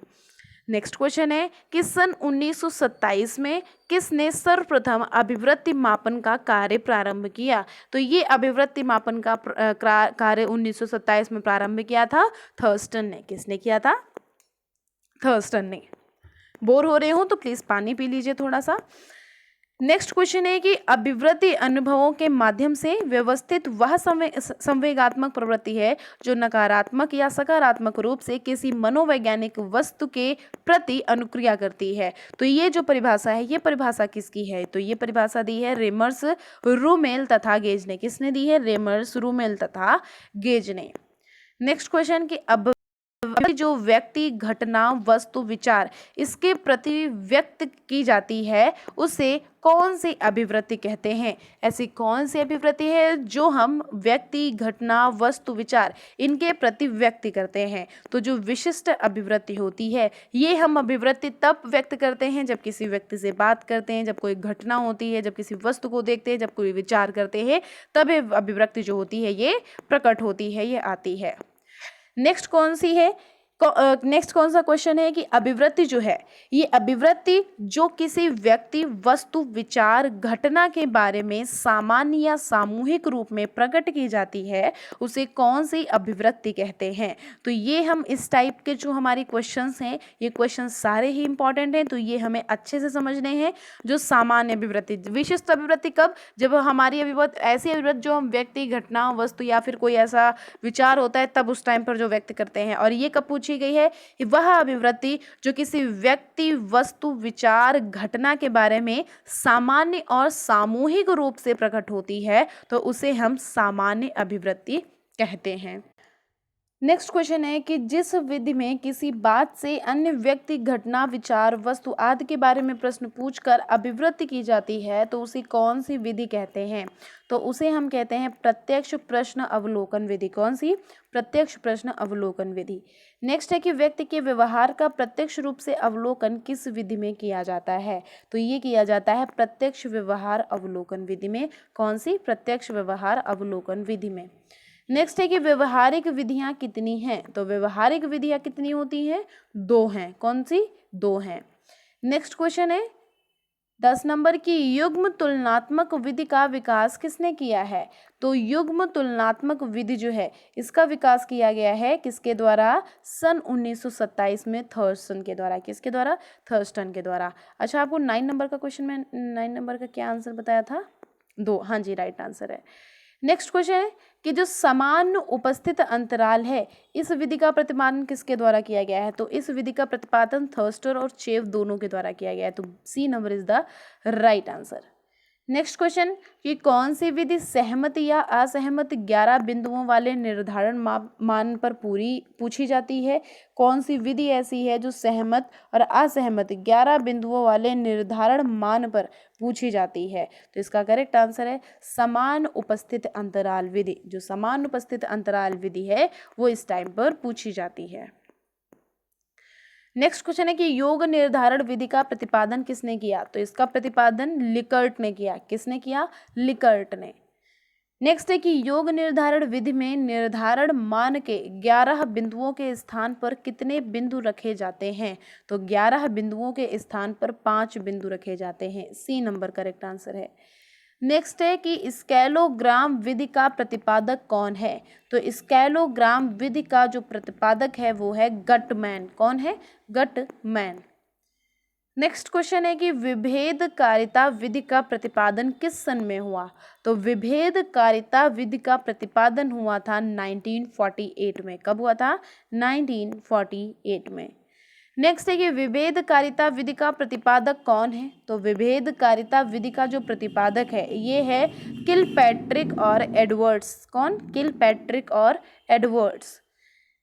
नेक्स्ट क्वेश्चन है कि सन 1927 में किसने सर्वप्रथम अभिवृत्ति मापन का कार्य प्रारंभ किया? तो ये अभिवृत्ति मापन का कार्य 1927 में प्रारंभ किया था थर्स्टन ने। किसने किया था? थर्स्टन ने। बोर हो रहे हो तो प्लीज पानी पी लीजिए थोड़ा सा। नेक्स्ट क्वेश्चन है कि अभिवृत्ति अनुभवों के माध्यम से व्यवस्थित वह संवेगात्मक प्रवृत्ति है जो नकारात्मक या सकारात्मक रूप से किसी मनोवैज्ञानिक वस्तु के प्रति अनुक्रिया करती है। तो ये जो परिभाषा है, ये परिभाषा किसकी है? तो ये परिभाषा दी है रेमर्स, रूमेल तथा गेज ने। किसने दी है? रेमर्स, रूमेल तथा गेज ने। नेक्स्ट क्वेश्चन कि अब जो व्यक्ति, घटना, वस्तु, विचार इसके प्रति व्यक्त की जाती है उसे कौन सी अभिवृत्ति कहते हैं? ऐसी कौन सी अभिवृत्ति है जो हम व्यक्ति, घटना, वस्तु, विचार इनके प्रति व्यक्त करते हैं? तो जो विशिष्ट अभिवृत्ति होती है, ये हम अभिवृत्ति तब व्यक्त करते हैं जब किसी व्यक्ति से बात करते हैं, जब कोई घटना होती है, जब किसी वस्तु को देखते हैं, जब कोई विचार करते हैं, तब ये अभिवृत्ति जो होती है ये प्रकट होती है, ये आती है। नेक्स्ट कौन सी है? नेक्स्ट कौन सा क्वेश्चन है कि अभिवृत्ति जो है, ये अभिवृत्ति जो किसी व्यक्ति, वस्तु, विचार, घटना के बारे में सामान्य या सामूहिक रूप में प्रकट की जाती है उसे कौन सी अभिवृत्ति कहते हैं? तो ये हम इस टाइप के जो हमारी क्वेश्चंस हैं, ये क्वेश्चंस सारे ही इंपॉर्टेंट हैं, तो ये हमें अच्छे से समझने हैं। जो सामान्य अभिवृत्ति, विशिष्ट अभिवृत्ति कब? जब हमारी अभिवृत्ति ऐसी अभिवृत्ति जो हम व्यक्ति, घटना, वस्तु या फिर कोई ऐसा विचार होता है तब उस टाइम पर जो व्यक्त करते हैं। और ये कब पूछी गई है? वह अभिवृत्ति जो किसी व्यक्ति, वस्तु, विचार, घटना के बारे में सामान्य और सामूहिक रूप से प्रकट होती है तो उसे हम सामान्य अभिवृत्ति कहते हैं। नेक्स्ट क्वेश्चन है कि जिस विधि में किसी बात से अन्य व्यक्ति, घटना, विचार, वस्तु आदि के बारे में प्रश्न पूछकर अभिवृत्ति की जाती है तो उसे कौन सी विधि कहते हैं? तो उसे हम कहते हैं प्रत्यक्ष प्रश्न अवलोकन विधि। कौन सी? प्रत्यक्ष प्रश्न अवलोकन विधि। नेक्स्ट है कि व्यक्ति के व्यवहार का प्रत्यक्ष रूप से अवलोकन किस विधि में किया जाता है? तो ये किया जाता है प्रत्यक्ष व्यवहार अवलोकन विधि में। कौन सी? प्रत्यक्ष व्यवहार अवलोकन विधि में। नेक्स्ट है कि व्यवहारिक विधियां कितनी हैं? तो व्यवहारिक विधियां कितनी होती हैं? 2 हैं। कौन सी? 2 हैं। नेक्स्ट क्वेश्चन है 10 नंबर की युग्म तुलनात्मक विधि का विकास किसने किया है? तो युग्म तुलनात्मक विधि जो है इसका विकास किया गया है किसके द्वारा? सन 1927 में थर्स्टन के द्वारा। किसके द्वारा? थर्स्टन के द्वारा। अच्छा, आपको 9 नंबर का क्वेश्चन में 9 नंबर का क्या आंसर बताया था? 2। हाँ जी, राइट आंसर है। नेक्स्ट क्वेश्चन है कि जो समान उपस्थित अंतराल है इस विधि का प्रतिपादन किसके द्वारा किया गया है? तो इस विधि का प्रतिपादन थर्स्टर और चेव दोनों के द्वारा किया गया है। तो C number is the right answer. Next question कि कौन सी विधि सहमत या असहमत 11 बिंदुओं वाले निर्धारण मान पर पूछी जाती है? कौन सी विधि ऐसी है जो सहमत और असहमत 11 बिंदुओं वाले निर्धारण मान पर पूछी जाती है? तो इसका करेक्ट आंसर है समान उपस्थित अंतराल विधि। जो समान उपस्थित अंतराल विधि है वो इस टाइम पर पूछी जाती है। नेक्स्ट क्वेश्चन है कि योग निर्धारण विधि का प्रतिपादन किसने किया? तो इसका प्रतिपादन लिकर्ट ने किया। किसने किया? लिकर्ट ने। नेक्स्ट है कि योग निर्धारण विधि में निर्धारण मान के 11 बिंदुओं के स्थान पर कितने बिंदु रखे जाते हैं? तो 11 बिंदुओं के स्थान पर 5 बिंदु रखे जाते हैं। सी नंबर करेक्ट आंसर है। नेक्स्ट है कि स्केलोग्राम विधि का प्रतिपादक कौन है? तो स्केलोग्राम विधि का जो प्रतिपादक है वो है गटमैन। कौन है? गटमैन। नेक्स्ट क्वेश्चन है कि विभेदकारिता विधि का प्रतिपादन किस सन में हुआ? तो विभेदकारिता विधि का प्रतिपादन हुआ था 1948 में। कब हुआ था? 1948 में। नेक्स्ट है कि विभेदकारिता विधि का प्रतिपादक कौन है? तो विभेदकारिता विधि का जो प्रतिपादक है ये है किलपैट्रिक और एडवर्ड्स। कौन? किलपैट्रिक और एडवर्ड्स।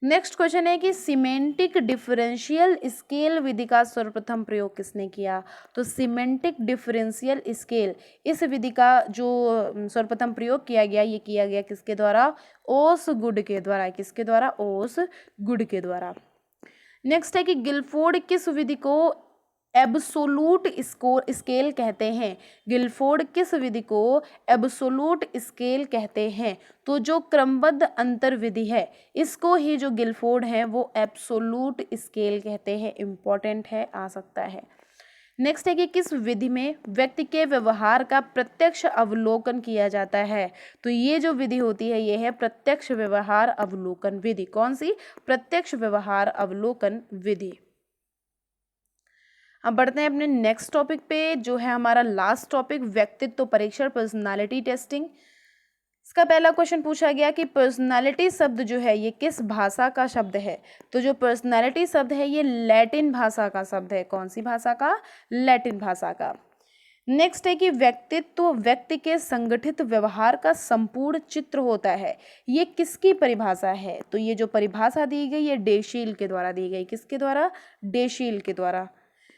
नेक्स्ट क्वेश्चन है कि सिमेंटिक डिफरेंशियल स्केल विधि का सर्वप्रथम प्रयोग किसने किया? तो सिमेंटिक डिफरेंशियल स्केल इस विधि का जो सर्वप्रथम प्रयोग किया गया ये किया गया किसके द्वारा? ओसगुड के द्वारा। किसके द्वारा? ओसगुड के द्वारा। नेक्स्ट है कि गिलफोर्ड किस विधि को एब्सोलूट स्कोर स्केल कहते हैं। गिलफोर्ड किस विधि को एब्सोलूट स्केल कहते हैं? तो जो क्रमबद्ध अंतर विधि है इसको ही जो गिलफोर्ड है वो एब्सोलूट स्केल कहते हैं। इंपॉर्टेंट है, आ सकता है। नेक्स्ट है कि किस विधि में व्यक्ति के व्यवहार का प्रत्यक्ष अवलोकन किया जाता है? तो ये जो विधि होती है ये है प्रत्यक्ष व्यवहार अवलोकन विधि। कौन सी? प्रत्यक्ष व्यवहार अवलोकन विधि। अब बढ़ते हैं अपने नेक्स्ट टॉपिक पे, जो है हमारा लास्ट टॉपिक, व्यक्तित्व परीक्षण, पर्सनालिटी टेस्टिंग। इसका पहला क्वेश्चन पूछा गया कि पर्सनालिटी शब्द जो है ये किस भाषा का शब्द है? तो जो पर्सनालिटी शब्द है ये लैटिन भाषा का शब्द है। कौन सी भाषा का? लैटिन भाषा का। नेक्स्ट है कि व्यक्तित्व व्यक्ति के संगठित व्यवहार का संपूर्ण चित्र होता है। ये किसकी परिभाषा है? तो ये जो परिभाषा दी गई ये डेशील के द्वारा दी गई। किसके द्वारा? डेशील के द्वारा।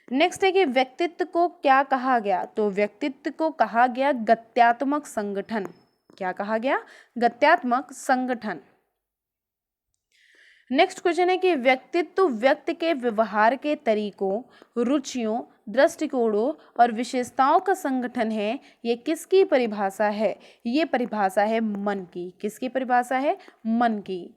नेक्स्ट है कि व्यक्तित्व को क्या कहा गया? तो व्यक्तित्व को कहा गया गत्यात्मक संगठन। क्या कहा गया? गत्यात्मक संगठन। नेक्स्ट क्वेश्चन है कि व्यक्तित्व व्यक्ति के व्यवहार के तरीकों, रुचियों, दृष्टिकोणों और विशेषताओं का संगठन है। ये किसकी परिभाषा है? ये परिभाषा है मन की। किसकी परिभाषा है? मन की।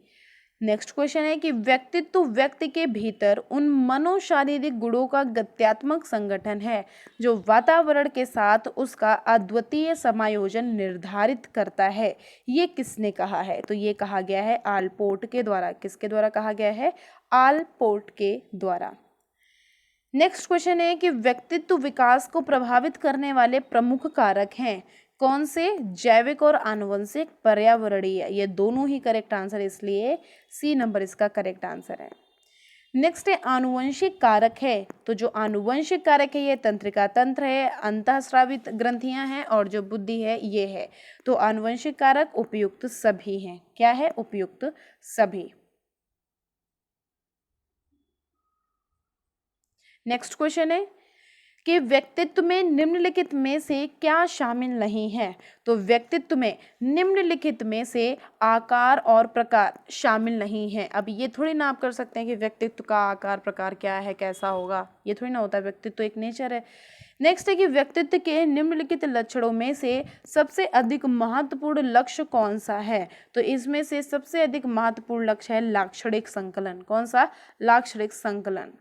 नेक्स्ट क्वेश्चन है कि व्यक्तित्व व्यक्ति के भीतर उन मनोशारीरिक गुणों का गत्यात्मक संगठन है जो वातावरण के साथ उसका अद्वितीय समायोजन निर्धारित करता है। ये किसने कहा है? तो ये कहा गया है आलपोर्ट के द्वारा। किसके द्वारा कहा गया है? आलपोर्ट के द्वारा। नेक्स्ट क्वेश्चन है कि व्यक्तित्व विकास को प्रभावित करने वाले प्रमुख कारक हैं। कौन से? जैविक और आनुवंशिक, पर्यावरणीय। ये दोनों ही करेक्ट आंसर, इसलिए सी नंबर इसका करेक्ट आंसर है। नेक्स्ट है आनुवंशिक कारक है। तो जो आनुवंशिक कारक है ये तंत्रिका तंत्र है, अंतःस्रावित ग्रंथियां हैं और जो बुद्धि है ये है। तो आनुवंशिक कारक उपयुक्त सभी हैं। क्या है? उपयुक्त सभी। नेक्स्ट क्वेश्चन है कि व्यक्तित्व में निम्नलिखित में से क्या शामिल नहीं है? तो व्यक्तित्व में निम्नलिखित में से आकार और प्रकार शामिल नहीं है। अब ये थोड़ी ना आप कर सकते हैं कि व्यक्तित्व का आकार प्रकार क्या है, कैसा होगा, ये थोड़ी ना होता है। व्यक्तित्व तो एक नेचर है। नेक्स्ट है कि व्यक्तित्व के निम्नलिखित लक्षणों में से सबसे अधिक महत्वपूर्ण लक्ष्य कौन सा है? तो इसमें से सबसे अधिक महत्वपूर्ण लक्ष्य है लाक्षणिक संकलन। कौन सा? लाक्षणिक संकलन।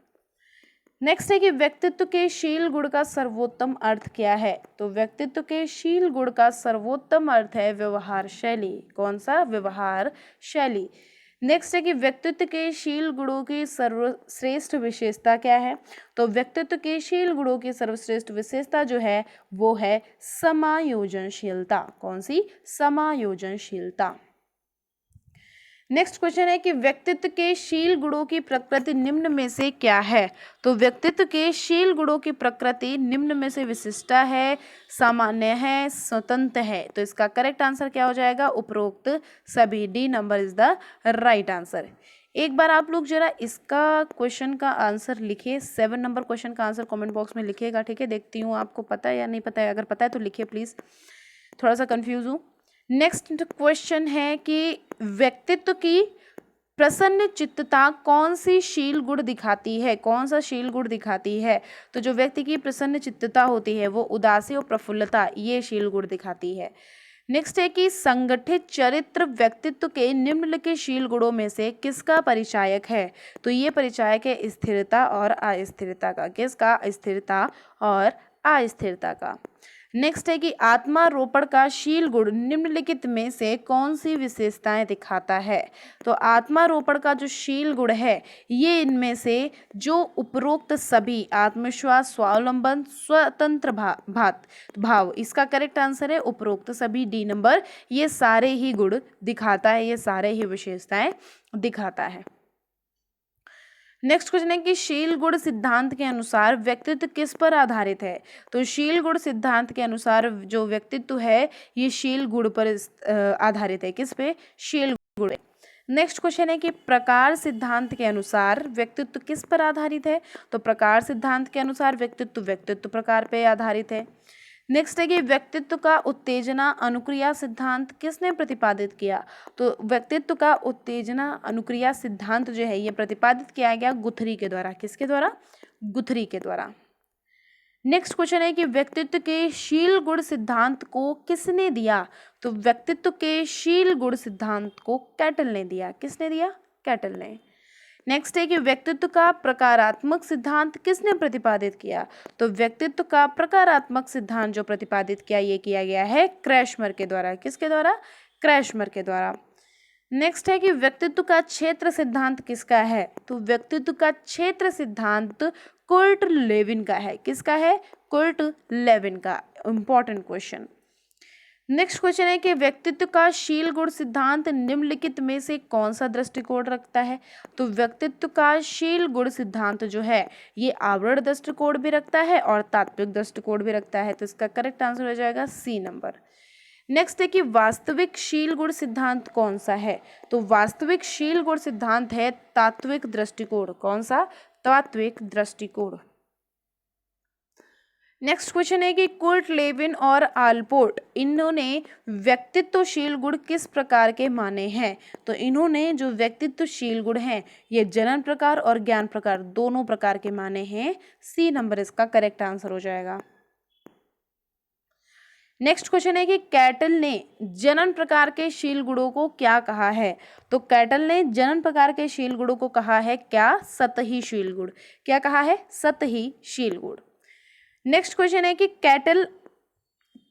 नेक्स्ट है कि व्यक्तित्व के शील गुण का सर्वोत्तम अर्थ क्या है? तो व्यक्तित्व के शील गुण का सर्वोत्तम अर्थ है व्यवहार शैली। कौन सा? व्यवहार शैली। नेक्स्ट है कि व्यक्तित्व के शील गुणों की सर्वश्रेष्ठ विशेषता क्या है? तो व्यक्तित्व के शील गुणों की सर्वश्रेष्ठ विशेषता जो है वो है समायोजनशीलता। कौन सी? समायोजनशीलता। नेक्स्ट क्वेश्चन है कि व्यक्तित्व के शील गुणों की प्रकृति निम्न में से क्या है? तो व्यक्तित्व के शील गुणों की प्रकृति निम्न में से विशिष्ट है, सामान्य है, स्वतंत्र है। तो इसका करेक्ट आंसर क्या हो जाएगा? उपरोक्त सभी। D number is the right answer. एक बार आप लोग जरा इसका क्वेश्चन का आंसर लिखिए। 7 नंबर क्वेश्चन का आंसर कमेंट बॉक्स में लिखिएगा। ठीक है, देखती हूँ आपको पता है या नहीं पता है। अगर पता है तो लिखिए प्लीज़, थोड़ा सा कंफ्यूज हूँ। नेक्स्ट क्वेश्चन है कि व्यक्तित्व की प्रसन्न चित्तता कौन सी शील गुण दिखाती है? कौन सा शील गुण दिखाती है? तो जो व्यक्ति की प्रसन्न चित्तता होती है वो उदासी और प्रफुल्लता, ये शील गुण दिखाती है। नेक्स्ट है कि संगठित चरित्र व्यक्तित्व के निम्नलिखित शील गुणों में से किसका परिचायक है? तो ये परिचायक है स्थिरता और अस्थिरता का। किसका? स्थिरता और अस्थिरता का। नेक्स्ट है कि आत्मारोपण का शील गुण निम्नलिखित में से कौन सी विशेषताएं दिखाता है? तो आत्मारोपण का जो शील गुण है ये इनमें से जो उपरोक्त सभी आत्मविश्वास, स्वावलंबन, स्वतंत्र भाव, इसका करेक्ट आंसर है उपरोक्त सभी। D number. ये सारे ही गुण दिखाता है, ये सारे ही विशेषताएं दिखाता है। नेक्स्ट क्वेश्चन है कि शील गुण सिद्धांत के अनुसार व्यक्तित्व किस पर आधारित है? तो शील गुण सिद्धांत के अनुसार जो व्यक्तित्व है ये शील गुण पर आधारित है। किस पे? शील गुण। नेक्स्ट क्वेश्चन है कि प्रकार सिद्धांत के अनुसार व्यक्तित्व किस पर आधारित है? तो प्रकार सिद्धांत के अनुसार व्यक्तित्व प्रकार पे आधारित है। नेक्स्ट है कि व्यक्तित्व का उत्तेजना अनुक्रिया सिद्धांत किसने प्रतिपादित किया? तो व्यक्तित्व का उत्तेजना अनुक्रिया सिद्धांत जो है ये प्रतिपादित किया गया गुथरी के द्वारा। किसके द्वारा? गुथरी के द्वारा। नेक्स्ट क्वेश्चन है कि व्यक्तित्व के शील गुण सिद्धांत को किसने दिया? तो व्यक्तित्व के शील गुण सिद्धांत को कैटल ने दिया। किसने दिया? कैटल ने। नेक्स्ट है कि व्यक्तित्व का प्रकारात्मक सिद्धांत किसने प्रतिपादित किया? तो व्यक्तित्व का प्रकारात्मक सिद्धांत जो प्रतिपादित किया, ये किया गया है क्रैशमर के द्वारा। किसके द्वारा? क्रैशमर के द्वारा। नेक्स्ट है कि व्यक्तित्व का क्षेत्र सिद्धांत किसका है? तो व्यक्तित्व का क्षेत्र सिद्धांत कुर्ट लेविन का है। किसका है? कुर्ट लेविन का। Important question. नेक्स्ट क्वेश्चन है कि व्यक्तित्व का शील गुण सिद्धांत निम्नलिखित में से कौन सा दृष्टिकोण रखता है? तो व्यक्तित्व का शील गुण सिद्धांत जो है ये आवरण दृष्टिकोण भी रखता है और तात्विक दृष्टिकोण भी रखता है। तो इसका करेक्ट आंसर हो जाएगा सी नंबर। नेक्स्ट है कि वास्तविक शील गुण सिद्धांत कौन सा है? तो वास्तविक शील गुण सिद्धांत है तात्विक दृष्टिकोण। कौन सा? तात्विक दृष्टिकोण। नेक्स्ट क्वेश्चन है कि कुर्ट लेविन और आलपोर्ट इन्होंने व्यक्तित्वशील गुण किस प्रकार के माने हैं? तो इन्होंने जो व्यक्तित्वशील गुण हैं ये जनन प्रकार और ज्ञान प्रकार दोनों प्रकार के माने हैं। सी नंबर इसका करेक्ट आंसर हो जाएगा। नेक्स्ट क्वेश्चन है कि कैटल ने जनन प्रकार के शील गुणों को क्या कहा है? तो कैटल ने जनन प्रकार के शील गुणों को कहा है क्या? सतही शील गुण। क्या कहा है? सतही शील गुण। नेक्स्ट क्वेश्चन है कि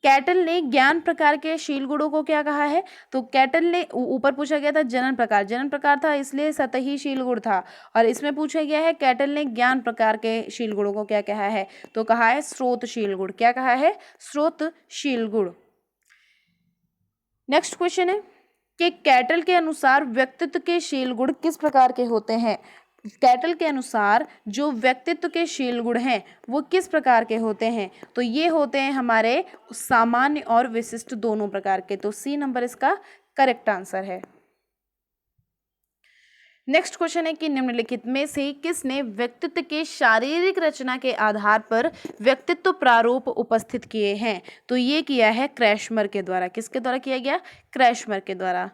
कैटल ने ज्ञान प्रकार के शील गुणों को क्या कहा है? तो कैटल ने ऊपर पूछा गया था जनन प्रकार था इसलिए सतही शील गुण था, और इसमें पूछा गया है कैटल ने ज्ञान प्रकार के शील गुणों को क्या कहा है? तो कहा है स्रोतशील गुण। क्या कहा है? स्रोतशील गुण। नेक्स्ट क्वेश्चन है कि कैटल के अनुसार व्यक्तित्व के शील गुण किस प्रकार के होते हैं? कैटल के अनुसार जो व्यक्तित्व के शील गुण हैं वो किस प्रकार के होते हैं? तो ये होते हैं हमारे सामान्य और विशिष्ट दोनों प्रकार के। तो सी नंबर इसका करेक्ट आंसर है। नेक्स्ट क्वेश्चन है कि निम्नलिखित में से किसने व्यक्तित्व के शारीरिक रचना के आधार पर व्यक्तित्व प्रारूप उपस्थित किए हैं? तो ये किया है क्रैशमर के द्वारा। किसके द्वारा किया गया? क्रैशमर के द्वारा।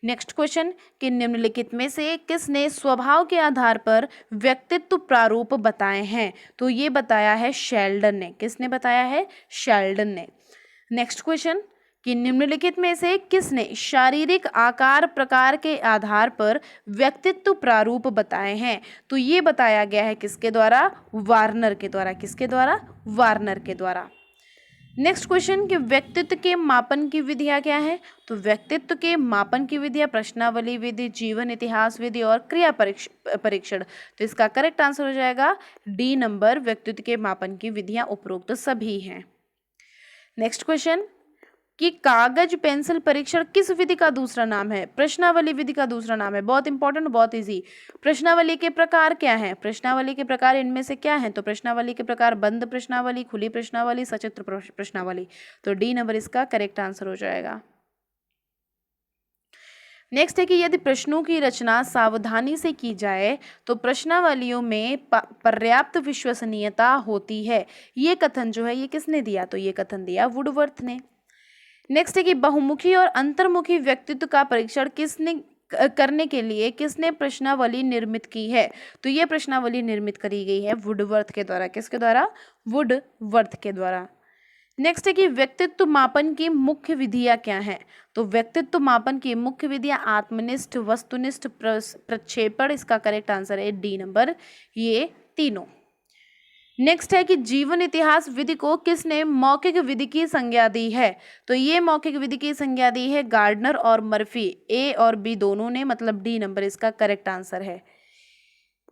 नेक्स्ट क्वेश्चन कि निम्नलिखित में से किसने स्वभाव के आधार पर व्यक्तित्व प्रारूप बताए हैं? तो ये बताया है शेल्डन ने। किसने बताया है? शेल्डन ने। नेक्स्ट क्वेश्चन कि निम्नलिखित में से किसने शारीरिक आकार प्रकार के आधार पर व्यक्तित्व प्रारूप बताए हैं? तो ये बताया गया है किसके द्वारा? वार्नर के द्वारा। किसके द्वारा? वार्नर के द्वारा। नेक्स्ट क्वेश्चन कि व्यक्तित्व के मापन की विधियां क्या है? तो व्यक्तित्व के मापन की विधियां प्रश्नावली विधि, जीवन इतिहास विधि और क्रिया परीक्षण। तो इसका करेक्ट आंसर हो जाएगा डी नंबर। व्यक्तित्व के मापन की विधियां उपरोक्त सभी हैं। नेक्स्ट क्वेश्चन कि कागज पेंसिल परीक्षण किस विधि का दूसरा नाम है? प्रश्नावली विधि का दूसरा नाम है। बहुत इंपॉर्टेंट, बहुत इजी। प्रश्नावली के प्रकार क्या हैं? प्रश्नावली के प्रकार इनमें से क्या हैं? तो प्रश्नावली के प्रकार बंद प्रश्नावली, खुली प्रश्नावली, सचित्र प्रश्नावली। तो डी नंबर इसका करेक्ट आंसर हो जाएगा। नेक्स्ट है कि यदि प्रश्नों की रचना सावधानी से की जाए तो प्रश्नावलियों में पर्याप्त विश्वसनीयता होती है। ये कथन जो है ये किसने दिया? तो ये कथन दिया वुडवर्थ ने। नेक्स्ट है कि बहुमुखी और अंतर्मुखी व्यक्तित्व का परीक्षण करने के लिए किसने प्रश्नावली निर्मित की है? तो ये प्रश्नावली निर्मित करी गई है वुडवर्थ के द्वारा। किसके द्वारा? वुडवर्थ के द्वारा। नेक्स्ट है कि व्यक्तित्व मापन की मुख्य विधियां क्या हैं? तो व्यक्तित्व मापन की मुख्य विधियां आत्मनिष्ठ, वस्तुनिष्ठ, प्रक्षेपण। इसका करेक्ट आंसर है डी नंबर, ये तीनों। नेक्स्ट है कि जीवन इतिहास विधि को किसने मौखिक विधि की संज्ञा दी है? तो ये मौखिक विधि की संज्ञा दी है गार्डनर और मर्फी। ए और बी दोनों ने, मतलब डी नंबर इसका करेक्ट आंसर है।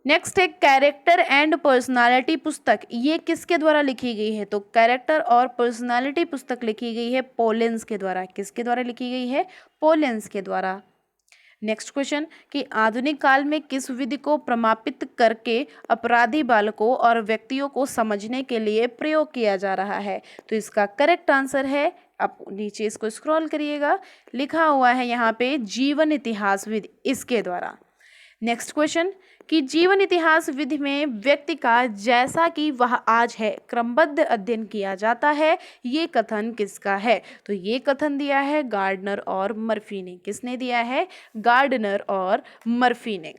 नेक्स्ट है कैरेक्टर एंड पर्सनालिटी पुस्तक, ये किसके द्वारा लिखी गई है? तो कैरेक्टर और पर्सनालिटी पुस्तक लिखी गई है पोलेंस के द्वारा। किसके द्वारा लिखी गई है? पोलेंस के द्वारा। नेक्स्ट क्वेश्चन कि आधुनिक काल में किस विधि को प्रमापित करके अपराधी बालकों और व्यक्तियों को समझने के लिए प्रयोग किया जा रहा है? तो इसका करेक्ट आंसर है, आप नीचे इसको स्क्रॉल करिएगा, लिखा हुआ है यहाँ पे जीवन इतिहास विधि, इसके द्वारा। नेक्स्ट क्वेश्चन कि जीवन इतिहास विधि में व्यक्ति का जैसा कि वह आज है क्रमबद्ध अध्ययन किया जाता है, ये कथन किसका है? तो ये कथन दिया है गार्डनर और मर्फी ने। किसने दिया है? गार्डनर और मर्फी ने।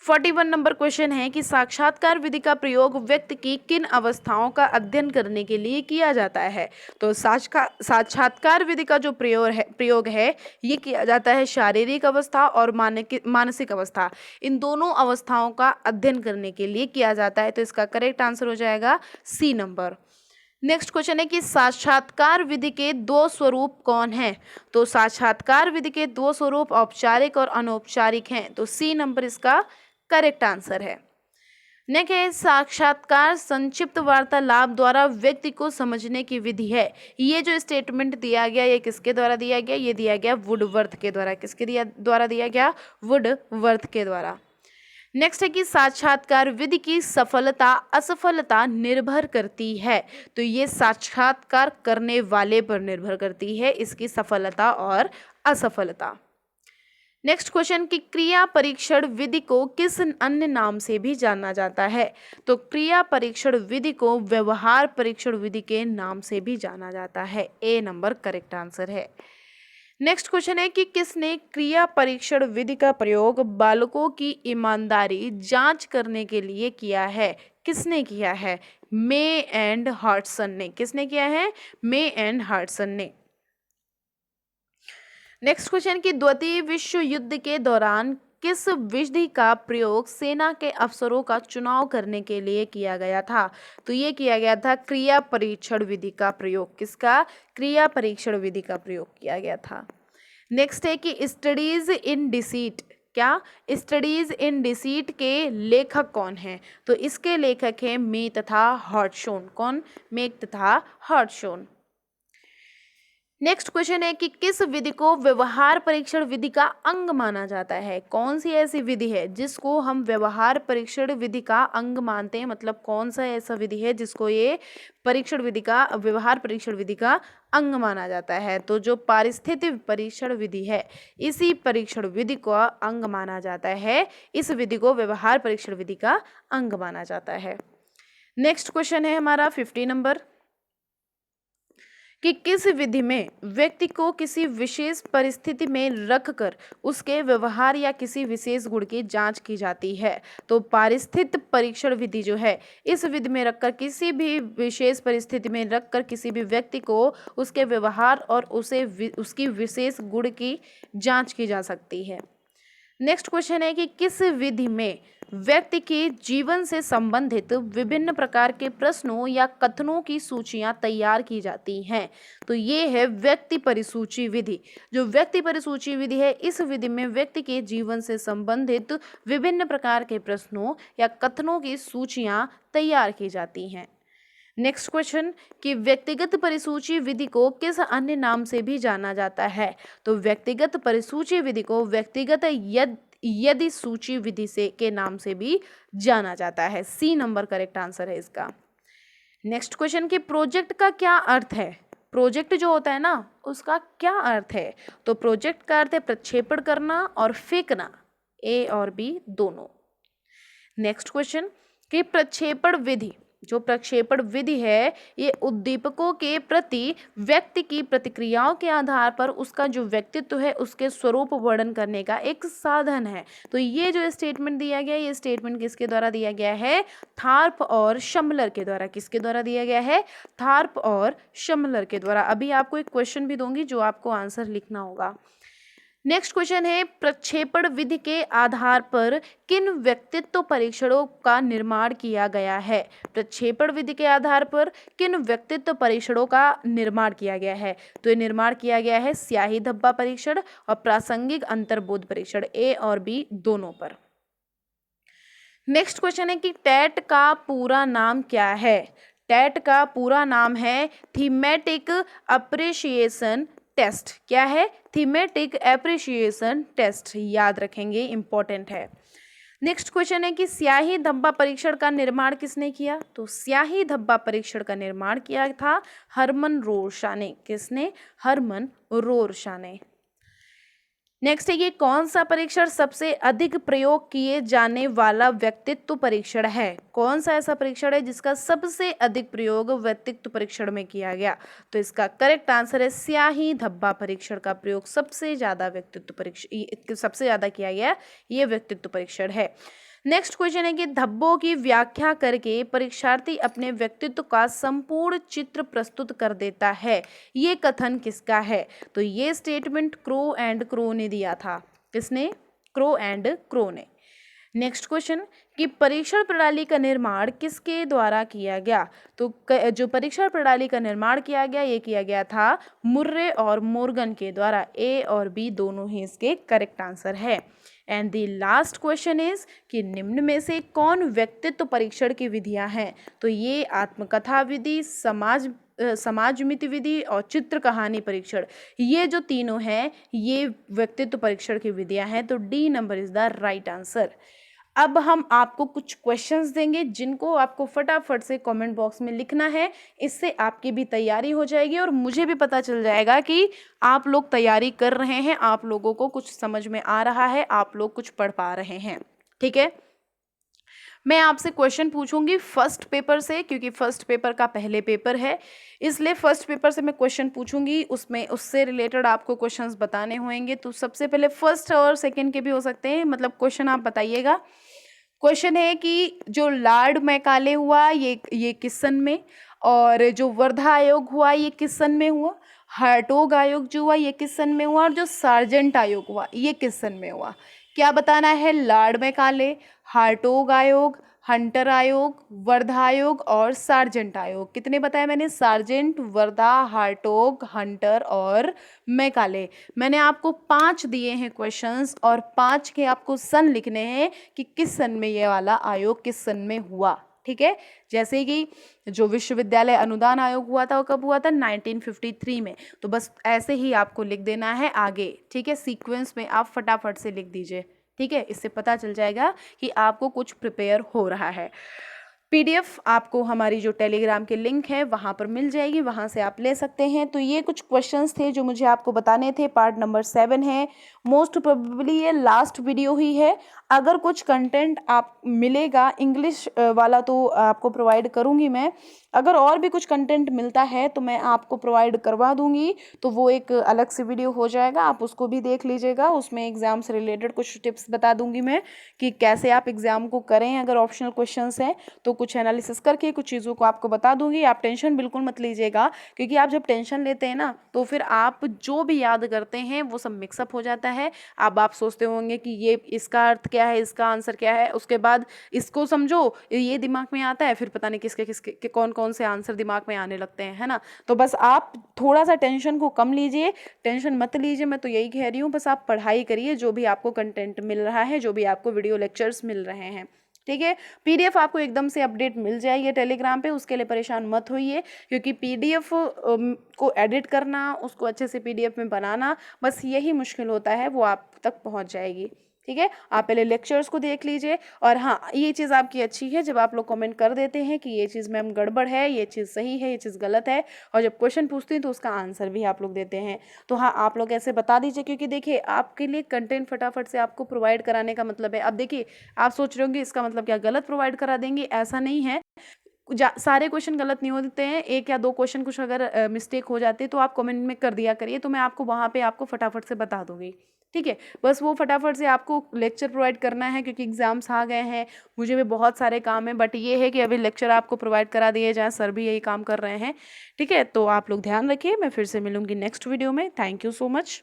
41 नंबर क्वेश्चन है कि साक्षात्कार विधि का प्रयोग व्यक्ति की किन अवस्थाओं का अध्ययन करने के लिए किया जाता है। तो साक्षात्कार विधि का जो प्रयोग है ये किया जाता है शारीरिक अवस्था और मानसिक अवस्था, इन दोनों अवस्थाओं का अध्ययन करने के लिए किया जाता है। तो इसका करेक्ट आंसर हो जाएगा सी नंबर। नेक्स्ट क्वेश्चन है कि साक्षात्कार विधि के दो स्वरूप कौन हैं। तो साक्षात्कार विधि के दो स्वरूप औपचारिक और अनौपचारिक हैं। तो सी नंबर इसका करेक्ट आंसर है। नेक्स्ट है साक्षात्कार संक्षिप्त वार्तालाप द्वारा व्यक्ति को समझने की विधि है। ये जो स्टेटमेंट दिया गया ये किसके द्वारा दिया गया, ये दिया गया वुडवर्थ के द्वारा। किसके द्वारा दिया गया, वुडवर्थ के द्वारा। नेक्स्ट है कि साक्षात्कार विधि की सफलता असफलता निर्भर करती है। तो ये साक्षात्कार करने वाले पर निर्भर करती है इसकी सफलता और असफलता। नेक्स्ट क्वेश्चन कि क्रिया परीक्षण विधि को किस अन्य नाम से भी जाना जाता है। तो क्रिया परीक्षण विधि को व्यवहार परीक्षण विधि के नाम से भी जाना जाता है। ए नंबर करेक्ट आंसर है। नेक्स्ट क्वेश्चन है कि किसने क्रिया परीक्षण विधि का प्रयोग बालकों की ईमानदारी जांच करने के लिए किया है। किसने किया है, मे एंड हार्टसन ने। किसने किया है, मे एंड हार्टसन ने। नेक्स्ट क्वेश्चन कि द्वितीय विश्व युद्ध के दौरान किस विधि का प्रयोग सेना के अफसरों का चुनाव करने के लिए किया गया था। तो ये किया गया था क्रिया परीक्षण विधि का प्रयोग। किसका, क्रिया परीक्षण विधि का प्रयोग किया गया था। नेक्स्ट है कि स्टडीज इन डिसीट, क्या स्टडीज इन डिसीट के लेखक कौन हैं। तो इसके लेखक हैं मे तथा हॉटशोन। कौन, मे तथा हॉटशोन। नेक्स्ट क्वेश्चन है कि किस विधि को व्यवहार परीक्षण विधि का अंग माना जाता है। कौन सी ऐसी विधि है जिसको हम व्यवहार परीक्षण विधि का अंग मानते हैं, मतलब कौन सा ऐसा विधि है जिसको ये परीक्षण विधि का, व्यवहार परीक्षण विधि का अंग माना जाता है। तो जो पारिस्थितिक परीक्षण विधि है इसी परीक्षण विधि को अंग माना जाता है। इस विधि को व्यवहार परीक्षण विधि का अंग माना जाता है। नेक्स्ट क्वेश्चन है हमारा 50 नंबर कि किस विधि में व्यक्ति को किसी विशेष परिस्थिति में रखकर उसके व्यवहार या किसी विशेष गुण की जांच की जाती है। तो पारिस्थितिक परीक्षण विधि जो है इस विधि में रखकर किसी भी विशेष परिस्थिति में रखकर किसी भी व्यक्ति को उसके व्यवहार और उसकी विशेष गुण की जांच की जा सकती है। नेक्स्ट क्वेश्चन है कि किस विधि में व्यक्ति के जीवन से संबंधित विभिन्न प्रकार के प्रश्नों या कथनों की सूचियां तैयार की जाती हैं। तो ये है व्यक्ति परिसूची विधि। जो व्यक्ति परिसूची विधि है इस विधि में व्यक्ति के जीवन से संबंधित विभिन्न प्रकार के प्रश्नों या कथनों की सूचियां तैयार की जाती हैं। नेक्स्ट क्वेश्चन कि व्यक्तिगत परिसूची विधि को किस अन्य नाम से भी जाना जाता है। तो व्यक्तिगत परिसूची विधि को व्यक्तिगत यदि सूची विधि से के नाम से भी जाना जाता है। सी नंबर करेक्ट आंसर है इसका। नेक्स्ट क्वेश्चन कि प्रोजेक्ट का क्या अर्थ है। प्रोजेक्ट जो होता है ना उसका क्या अर्थ है। तो प्रोजेक्ट का अर्थ है प्रक्षेपण करना और फेंकना, ए और बी दोनों। नेक्स्ट क्वेश्चन कि प्रक्षेपण विधि, जो प्रक्षेपण विधि है ये उद्दीपकों के प्रति व्यक्ति की प्रतिक्रियाओं के आधार पर उसका जो व्यक्तित्व है उसके स्वरूप वर्णन करने का एक साधन है। तो ये जो स्टेटमेंट दिया गया ये स्टेटमेंट किसके द्वारा दिया गया है, थार्प और शमलर के द्वारा। किसके द्वारा दिया गया है, थार्प और शमलर के द्वारा। अभी आपको एक क्वेश्चन भी दूंगी जो आपको आंसर लिखना होगा। नेक्स्ट क्वेश्चन है प्रक्षेपण विधि के आधार पर किन व्यक्तित्व परीक्षणों का निर्माण किया गया है। प्रक्षेपण विधि के आधार पर किन व्यक्तित्व परीक्षणों का निर्माण किया गया है। तो ये निर्माण किया गया है स्याही धब्बा परीक्षण और प्रासंगिक अंतर्बोध परीक्षण, ए और बी दोनों पर। नेक्स्ट क्वेश्चन है कि टैट का पूरा नाम क्या है। टैट का पूरा नाम है थीमेटिक अप्रिशिएशन टेस्ट। क्या है, थीमेटिक एप्रिशिएशन टेस्ट। याद रखेंगे, इंपॉर्टेंट है। नेक्स्ट क्वेश्चन है कि स्याही धब्बा परीक्षण का निर्माण किसने किया। तो स्याही धब्बा परीक्षण का निर्माण किया था हरमन रोरशा ने। किसने, हरमन रोरशा ने। नेक्स्ट है कि कौन सा परीक्षण सबसे अधिक प्रयोग किए जाने वाला व्यक्तित्व परीक्षण है। कौन सा ऐसा परीक्षण है जिसका सबसे अधिक प्रयोग व्यक्तित्व परीक्षण में किया गया। तो इसका करेक्ट आंसर है स्याही धब्बा परीक्षण का प्रयोग सबसे ज्यादा व्यक्तित्व परीक्षण सबसे ज्यादा किया गया ये व्यक्तित्व परीक्षण है। नेक्स्ट क्वेश्चन है कि धब्बों की व्याख्या करके परीक्षार्थी अपने व्यक्तित्व का संपूर्ण चित्र प्रस्तुत कर देता है, ये कथन किसका है? तो ये स्टेटमेंट क्रो एंड क्रो ने दिया था। किसने? क्रो एंड क्रो ने। नेक्स्ट क्वेश्चन कि परीक्षण प्रणाली का निर्माण किसके द्वारा किया गया? तो जो परीक्षण प्रणाली का निर्माण किया गया, ये किया गया था मुर्रे और मोर्गन के द्वारा। ए और बी दोनों ही इसके करेक्ट आंसर है। And the last question is कि निम्न में से कौन व्यक्तित्व परीक्षण की विधियां हैं? तो ये आत्मकथा विधि, समाजमिति विधि और चित्र कहानी परीक्षण, ये जो तीनों हैं ये व्यक्तित्व परीक्षण की विधियां हैं। तो D number is the right answer. अब हम आपको कुछ क्वेश्चंस देंगे जिनको आपको फटाफट से कमेंट बॉक्स में लिखना है। इससे आपकी भी तैयारी हो जाएगी और मुझे भी पता चल जाएगा कि आप लोग तैयारी कर रहे हैं, आप लोगों को कुछ समझ में आ रहा है, आप लोग कुछ पढ़ पा रहे हैं। ठीक है, मैं आपसे क्वेश्चन पूछूंगी फर्स्ट पेपर से, क्योंकि फर्स्ट पेपर का पहले पेपर है, इसलिए फर्स्ट पेपर से मैं क्वेश्चन पूछूंगी। उसमें उससे रिलेटेड आपको क्वेश्चंस बताने होंगे। तो सबसे पहले फर्स्ट और सेकंड के भी हो सकते हैं, मतलब क्वेश्चन आप बताइएगा। क्वेश्चन है कि जो लॉर्ड मैकाले हुआ ये किस सन में, और जो वर्धा आयोग हुआ ये किस सन में हुआ, हार्टोग आयोग जो हुआ ये किस सन में हुआ, और जो सार्जेंट आयोग हुआ ये किस सन में हुआ? क्या बताना है? लॉर्ड मैकाले, हार्टोग आयोग, हंटर आयोग, वर्धा आयोग और सार्जेंट आयोग। कितने बताया मैंने? सार्जेंट, वर्धा, हार्टोग, हंटर और मैकाले। मैंने आपको 5 दिए हैं क्वेश्चंस और 5 के आपको सन लिखने हैं कि किस सन में ये वाला आयोग किस सन में हुआ। ठीक है, जैसे कि जो विश्वविद्यालय अनुदान आयोग हुआ था वो कब हुआ था? 1953 में। तो बस ऐसे ही आपको लिख देना है आगे। ठीक है, सीक्वेंस में आप फटाफट से लिख दीजिए। ठीक है, इससे पता चल जाएगा कि आपको कुछ प्रिपेयर हो रहा है। पीडीएफ आपको हमारी जो टेलीग्राम के लिंक है वहाँ पर मिल जाएगी, वहाँ से आप ले सकते हैं। तो ये कुछ क्वेश्चंस थे जो मुझे आपको बताने थे। पार्ट नंबर 7 है, मोस्ट प्रोबेबली ये लास्ट वीडियो ही है। अगर कुछ कंटेंट आप मिलेगा इंग्लिश वाला तो आपको प्रोवाइड करूँगी मैं। अगर और भी कुछ कंटेंट मिलता है तो मैं आपको प्रोवाइड करवा दूँगी, तो वो एक अलग से वीडियो हो जाएगा, आप उसको भी देख लीजिएगा। उसमें एग्ज़ाम से रिलेटेड कुछ टिप्स बता दूँगी मैं कि कैसे आप एग्ज़ाम को करें। अगर ऑप्शनल क्वेश्चंस हैं तो कुछ एनालिसिस करके कुछ चीज़ों को आपको बता दूँगी। आप टेंशन बिल्कुल मत लीजिएगा, क्योंकि आप जब टेंशन लेते हैं ना तो फिर आप जो भी याद करते हैं वो सब मिक्सअप हो जाता है। अब आप सोचते होंगे कि ये इसका अर्थ क्या है, इसका आंसर क्या है, उसके बाद इसको समझो, ये दिमाग में आता है, फिर पता नहीं किसके किसके कौन कौन से आंसर दिमाग में आने लगते हैं, है ना। तो बस आप थोड़ा सा टेंशन को कम लीजिए, टेंशन मत लीजिए, मैं तो यही कह रही हूँ। बस आप पढ़ाई करिए, जो भी आपको कंटेंट मिल रहा है, जो भी आपको वीडियो लेक्चर्स मिल रहे हैं। ठीक है, पीडीएफ आपको एकदम से अपडेट मिल जाएगी टेलीग्राम पे, उसके लिए परेशान मत होइए, क्योंकि पीडीएफ को एडिट करना, उसको अच्छे से पीडीएफ में बनाना, बस यही मुश्किल होता है, वो आप तक पहुंच जाएगी। ठीक है, आप पहले लेक्चर्स को देख लीजिए। और हाँ, ये चीज़ आपकी अच्छी है जब आप लोग कमेंट कर देते हैं कि ये चीज़ मैम गड़बड़ है, ये चीज़ सही है, ये चीज़ गलत है, और जब क्वेश्चन पूछती हैं तो उसका आंसर भी आप लोग देते हैं। तो हाँ, आप लोग ऐसे बता दीजिए, क्योंकि देखिए आपके लिए कंटेंट फटाफट से आपको प्रोवाइड कराने का मतलब है। अब देखिए, आप सोच रहे होंगे इसका मतलब क्या गलत प्रोवाइड करा देंगे, ऐसा नहीं है। सारे क्वेश्चन गलत नहीं होते हैं, 1 या 2 क्वेश्चन कुछ अगर मिस्टेक हो जाते हैं तो आप कमेंट में कर दिया करिए, तो मैं आपको वहाँ पे आपको फटाफट से बता दूंगी। ठीक है, बस वो फटाफट से आपको लेक्चर प्रोवाइड करना है, क्योंकि एग्जाम्स आ गए हैं, मुझे भी बहुत सारे काम है, बट ये है कि अभी लेक्चर आपको प्रोवाइड करा दिए जाए, सर भी यही काम कर रहे हैं। ठीक है, तो आप लोग ध्यान रखिए, मैं फिर से मिलूंगी नेक्स्ट वीडियो में। Thank you so much.